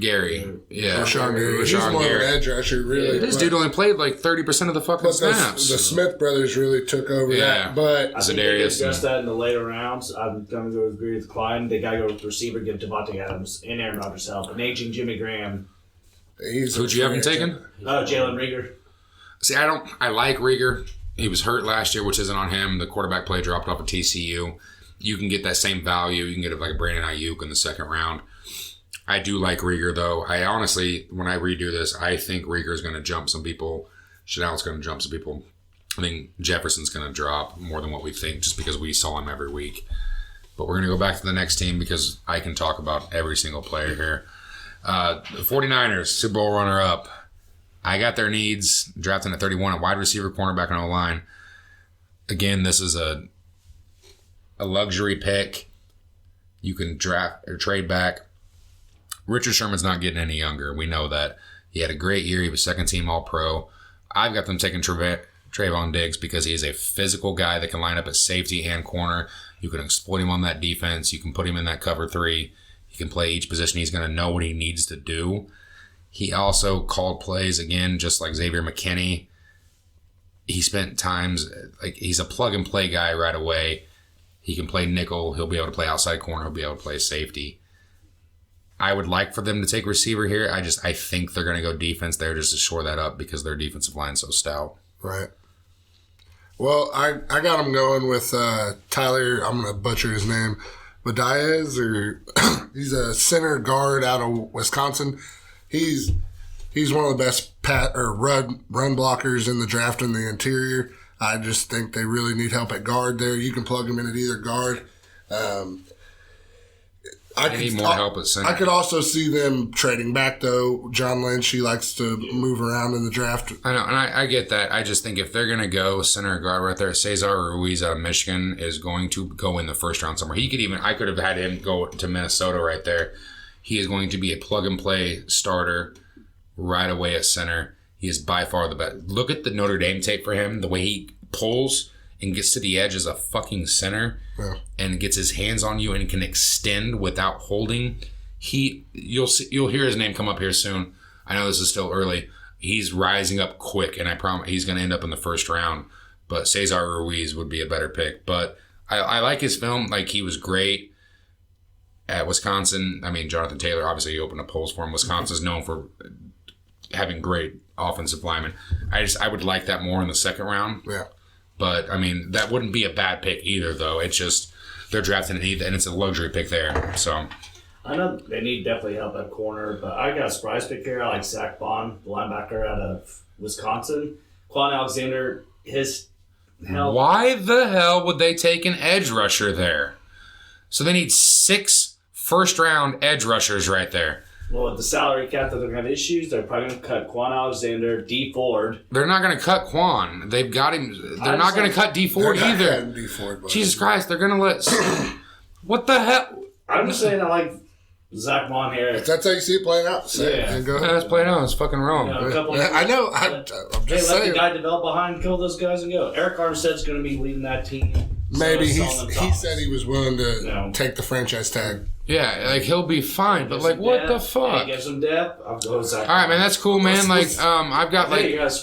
Yeah. Rashawn Gary. He's more of an edge rusher, really. This dude only played like 30% of the fucking snaps. The Smith brothers really took over that. But I think they discussed that in the later rounds. I'm going to agree with Klein. They got to go with receiver, give Devontae Adams and Aaron Rodgers help. And aging Jimmy Graham. Who'd you have him taken? Jalen Reagor. See, I like Reagor. He was hurt last year, which isn't on him. The quarterback play dropped off at TCU. You can get that same value. You can get it like Brandon Ayuk in the second round. I do like Reagor, though. I honestly, when I redo this, I think Reagor is going to jump some people. Chanel's going to jump some people. I think Jefferson's going to drop more than what we think just because we saw him every week. But we're going to go back to the next team because I can talk about every single player here. The 49ers, Super Bowl runner-up. I got their needs, drafting at 31 at wide receiver, cornerback, and O-line. Again, this is a luxury pick. You can draft or trade back. Richard Sherman's not getting any younger. We know that. He had a great year. He was second-team All-Pro. I've got them taking Trayvon Diggs because he is a physical guy that can line up at safety and corner. You can exploit him on that defense. You can put him in that cover 3. He can play each position. He's going to know what he needs to do. He also called plays again, just like Xavier McKinney. He spent times, like, he's a plug-and-play guy right away. He can play nickel. He'll be able to play outside corner. He'll be able to play safety. I would like for them to take receiver here. I think they're going to go defense there just to shore that up because their defensive line's so stout. Right. Well, I got him going with Tyler. I'm going to butcher his name. Badias, or he's a center guard out of Wisconsin. He's one of the best run blockers in the draft in the interior. I just think they really need help at guard there. You can plug him in at either guard. I need more help at center. I could also see them trading back, though. John Lynch, he likes to move around in the draft. I know, and I get that. I just think if they're going to go center guard right there, Cesar Ruiz out of Michigan is going to go in the first round somewhere. I could have had him go to Minnesota right there. He is going to be a plug-and-play starter right away at center. He is by far the best. Look at the Notre Dame tape for him, the way he pulls and gets to the edge as a fucking center and gets his hands on you and can extend without holding. You'll hear his name come up here soon. I know this is still early. He's rising up quick, and I promise he's going to end up in the first round. But Cesar Ruiz would be a better pick. But I like his film. Like, he was great at Wisconsin. I mean, Jonathan Taylor, obviously, he opened up holes for him. Wisconsin's known for having great offensive linemen. I would like that more in the second round. Yeah. But, I mean, that wouldn't be a bad pick either, though. It's just they're drafting it, and it's a luxury pick there. So I know they need definitely help at corner, but I got a surprise pick here. I like Zach Bond, the linebacker out of Wisconsin. Quan Alexander, his help. Why the hell would they take an edge rusher there? So they need 6 first-round edge rushers right there. Well, with the salary cap that they're going to have issues, they're probably going to cut Quan Alexander, D Ford. They're not going to cut Quan. They've got him. They're not going to cut D Ford either. D Ford, Jesus Christ, they're going to let... What the hell? I'm just saying I like Zach Bond here. If that's how you see it playing out, say it and go ahead. That's playing out. It's fucking wrong. I know. I'm Hey, just let saying. the guy develop behind, kill those guys, and go. Eric Armstead's going to be leading that team. Maybe he said he was willing to take the franchise tag. Yeah, like, he'll be fine, but, like, what the fuck? Give some depth. I'll go with Zach. All right, man, that's cool, man. Like, I've got, like, you guys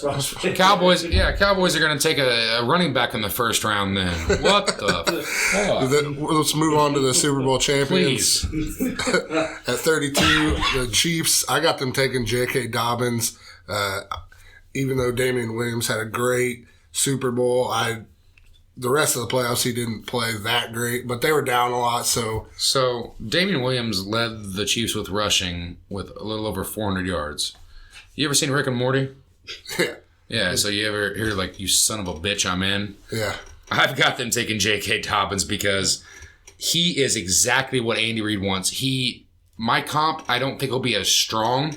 Cowboys. Yeah, Cowboys are going to take a running back in the first round then. What the fuck? Let's move on to the Super Bowl champions. Please. At 32, the Chiefs, I got them taking J.K. Dobbins. Even though Damian Williams had a great Super Bowl, the rest of the playoffs he didn't play that great, but they were down a lot. So Damian Williams led the Chiefs with rushing with a little over 400 yards. You ever seen Rick and Morty? Yeah. Yeah, so you ever hear, like, you son of a bitch, I'm in? Yeah. I've got them taking J.K. Dobbins because he is exactly what Andy Reid wants. My comp, I don't think he'll be as strong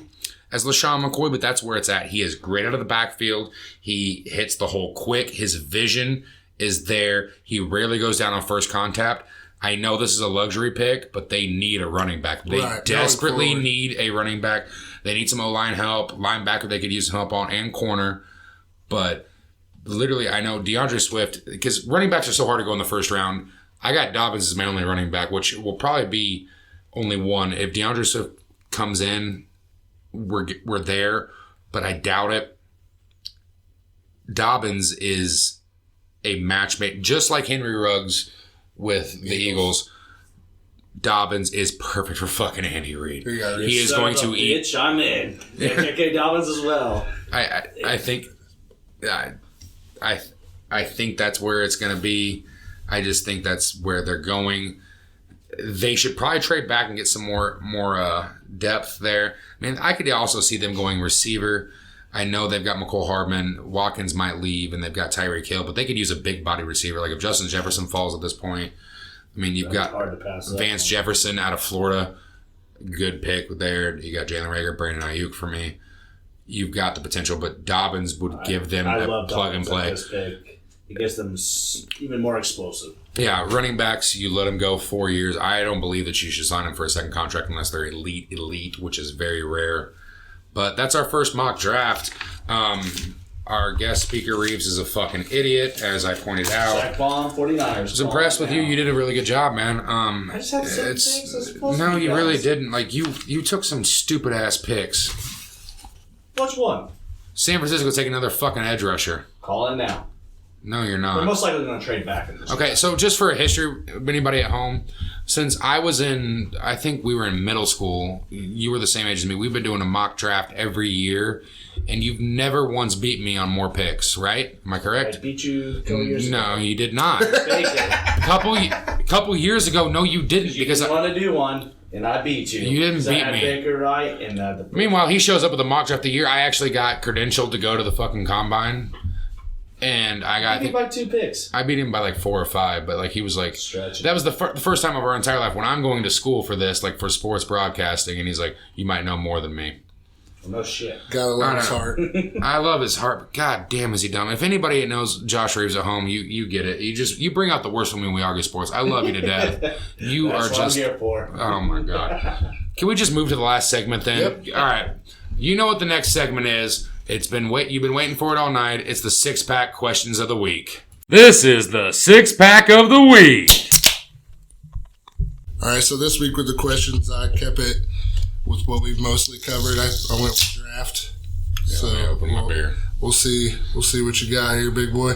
as LaShawn McCoy, but that's where it's at. He is great out of the backfield. He hits the hole quick. His vision is there. He rarely goes down on first contact. I know this is a luxury pick, but they need a running back. They desperately need a running back. They need some O-line help, linebacker they could use some help on, and corner. But literally, I know DeAndre Swift, because running backs are so hard to go in the first round. I got Dobbins as my only running back, which will probably be only one. If DeAndre Swift comes in, we're there, but I doubt it. Dobbins is a matchmate, just like Henry Ruggs with the Eagles. Dobbins is perfect for fucking Andy Reid. He is going to eat. I'm in. J.K. Dobbins as well. I think that's where it's going to be. I just think that's where they're going. They should probably trade back and get some more depth there. I mean, I could also see them going receiver. I know they've got McCole Hardman. Watkins might leave, and they've got Tyreek Hill, but they could use a big body receiver. Like if Justin Jefferson falls at this point, I mean, you've got Vance Jefferson out of Florida. Good pick there. You got Jalen Reagor, Brandon Ayuk for me. You've got the potential, but Dobbins would give them a plug and play. It gets them even more explosive. Yeah, running backs, you let them go 4 years. I don't believe that you should sign them for a second contract unless they're elite, which is very rare. But that's our first mock draft. Our guest speaker, Reeves, is a fucking idiot, as I pointed out. Zach Bond, 49ers. I was impressed with you. You did a really good job, man. I just had the same things as supposed No, to be you guys. really didn't. Like, you took some stupid-ass picks. Which one? San Francisco take another fucking edge rusher. Call in now. No, you're They're not. most likely going to trade back in this. Okay, so just for a history, anybody at home, since I think we were in middle school, you were the same age as me, we've been doing a mock draft every year, and you've never once beat me on more picks, right? Am I I correct? beat you a couple years ago. No, you did not. Fake it. couple years ago, no, you didn't. You Because didn't want to do one, and I beat you. You didn't 'Cause beat I had me. Baker right, and the meanwhile, he shows up with a mock draft the year I actually got credentialed to go to the fucking combine, and I beat by 2 picks. I beat him by like 4 or 5, but like he was like, Stretching. that was the first time of our entire life when I'm going to school for this, like for sports broadcasting, and he's like, you might know more than me. No shit. Gotta love his heart. I love his heart, but god damn is he dumb. If anybody knows Josh Reeves at home, you get it. You bring out the worst when we argue sports. I love you to death. You That's are what just I'm here for. oh my god. Can we just move to the last segment then? Yep. All right. You know what the next segment is. You've been waiting for it all night. It's the 6-pack questions of the week. This is the 6-pack of the week. All right, so this week with the questions, I kept it with what we've mostly covered. I went with draft. So Let me open my beer. We'll see what you got here, big boy.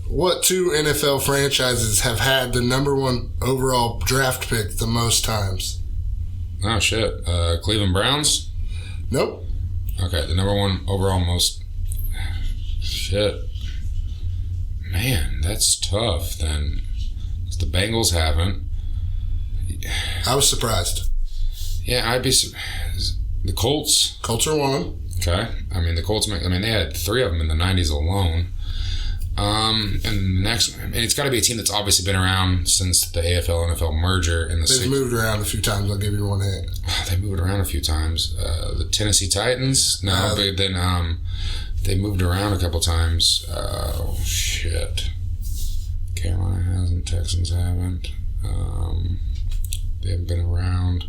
What 2 NFL franchises have had the #1 overall draft pick the most times? Oh shit. Cleveland Browns? Nope. Okay, the #1 overall most. Shit. Man, that's tough then. 'Cause the Bengals haven't. I was surprised. Yeah, I'd be. The Colts. Colts are 1. Okay. I mean, the Colts, they had 3 of them in the 90s alone. And the next, and it's got to be a team that's obviously been around since the AFL-NFL merger in the They've moved around a few times. I'll give you one hint. They moved around a few times. The Tennessee Titans? No, but then they moved around a couple times. Oh, shit. Carolina hasn't. Texans haven't. They haven't been around.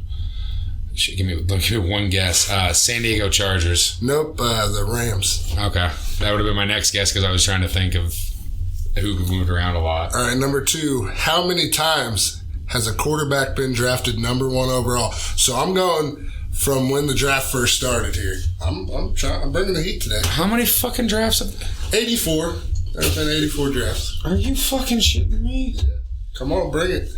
Shit, give me one guess. San Diego Chargers. Nope, the Rams. Okay. That would have been my next guess because I was trying to think of who moved around a lot. All right, #2. How many times has a quarterback been drafted #1 overall? So I'm going from when the draft first started here. I'm bringing the heat today. How many fucking drafts? 84. There's been 84 drafts. Are you fucking shitting me? Come on, bring it.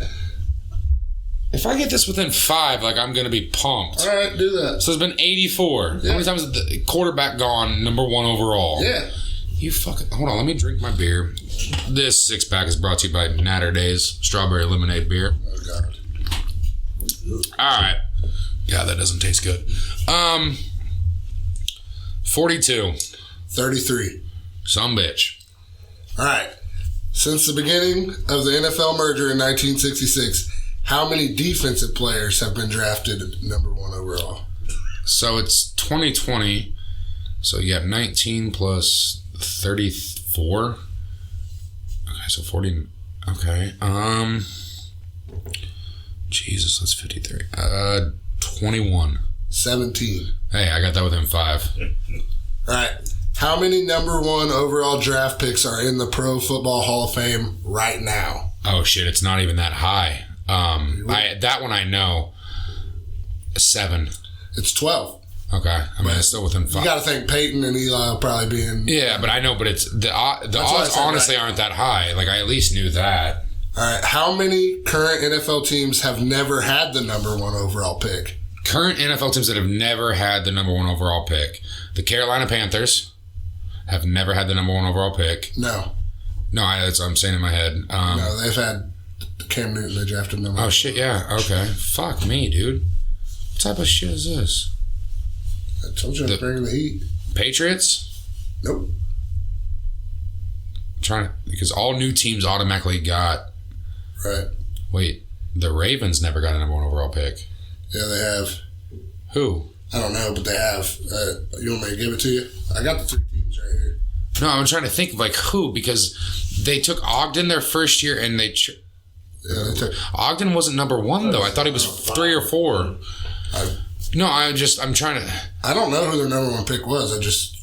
If I get this within 5, like, I'm going to be pumped. All right, do that. So it's been 84. Yeah. How many times has the quarterback gone #1 overall? Yeah. You fucking... Hold on, let me drink my beer. This 6-pack is brought to you by Natter Days Strawberry Lemonade Beer. Oh, God. All right. God, that doesn't taste good. 42. 33. Some bitch. All right. Since the beginning of the NFL merger in 1966, how many defensive players have been drafted #1 overall? So it's 2020. So you have 19 plus 34. Okay, so 40. Okay. Jesus, that's 53. 21. 17. Hey, I got that within 5. All right. How many #1 overall draft picks are in the Pro Football Hall of Fame right now? Oh shit, it's not even that high. That one I know. 7. It's 12. Okay, I mean it's still within 5. You got to think Peyton and Eli will probably be in. Yeah, but I know, but it's the what I odds said, honestly right? aren't that high. Like I at least knew that. All right. How many current NFL teams have never had the #1 overall pick? Current NFL teams that have never had the #1 overall pick. The Carolina Panthers have never had the #1 overall pick. No. No, that's what I'm saying in my head. No, they've had Cam Newton. They drafted #1. Oh shit, yeah, okay. Fuck me, dude. What type of shit is this? I told you I'm bringing the heat. Patriots? Nope. Because all new teams automatically got. Right. Wait, the Ravens never got a #1 overall pick. Yeah, they have. Who? I don't know, but they have. You want me to give it to you? I got the 3 teams right here. No, I'm trying to think of like who, because they took Ogden their first year and they. Yeah, they took. Ogden wasn't #1 though. I thought he was 3 or 4. No, I'm trying to. I don't know who their #1 pick was. I'm just.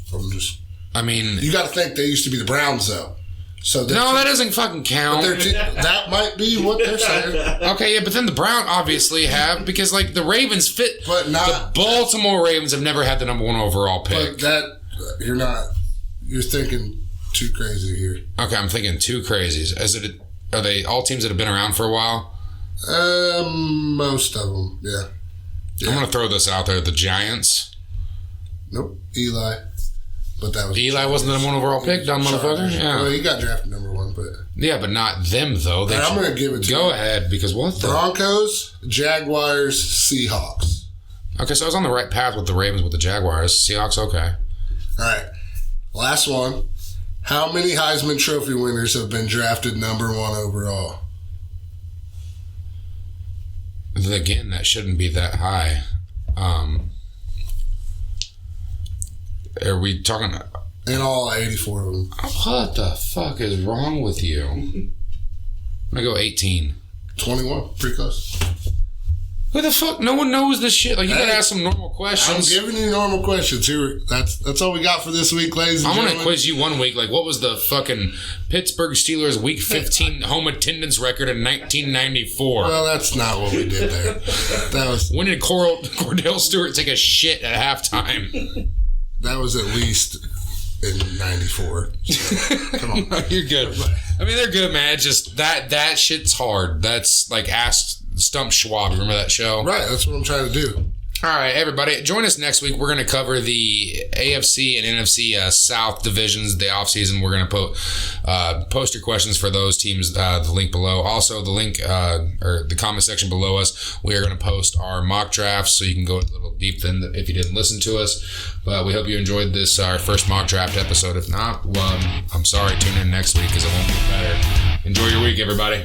I mean, You got to think they used to be the Browns though. So No, that doesn't fucking count. that might be what they're saying. Okay, yeah, but then the Browns obviously have, because like the Ravens fit. But not the Baltimore Ravens have never had the number 1 overall pick. But you're thinking too crazy here. Okay, I'm thinking too crazies. Are they all teams that have been around for a while? Most of them, yeah. I'm gonna throw this out there. The Giants. Nope, Eli. But that was Eli wasn't the number 1 overall pick, dumb motherfucker. Yeah. Well, he got drafted number 1, but Yeah, but not them though. I'm gonna give it to Go you. ahead, because what the Broncos, Jaguars, Seahawks. Okay, so I was on the right path with the Ravens, with the Jaguars. Seahawks, okay. All right, last one. How many Heisman Trophy winners have been drafted number 1 overall? Again, that shouldn't be that high. Are we talking? In all, 84 of them. What the fuck is wrong with you? I'm gonna go 18. 21, pretty close. Who the fuck? No one knows this shit. Like, you gotta Hey, ask some normal I'm questions. giving you normal questions. Here, that's all we got for this week, ladies and I'm gentlemen. gonna quiz you one week. Like, what was the fucking Pittsburgh Steelers Week 15 home attendance record in 1994? Well, that's not what we did there. That was When did Cordell Stewart take a shit at halftime? at least in 94. So, come on. You're good. I mean, they're good, man. It's just that shit's hard. That's like Ask Stump Schwab. Remember that show? Right, that's what I'm trying to do. All right, everybody, join us next week. We're going to cover the AFC and NFC South divisions, the offseason. We're going to post your questions for those teams, the link below. Also, the link or the comment section below us, we are going to post our mock drafts, so you can go a little deep then if you didn't listen to us. But we hope you enjoyed this, our first mock draft episode. If not, well, I'm sorry. Tune in next week because it won't be better. Enjoy your week, everybody.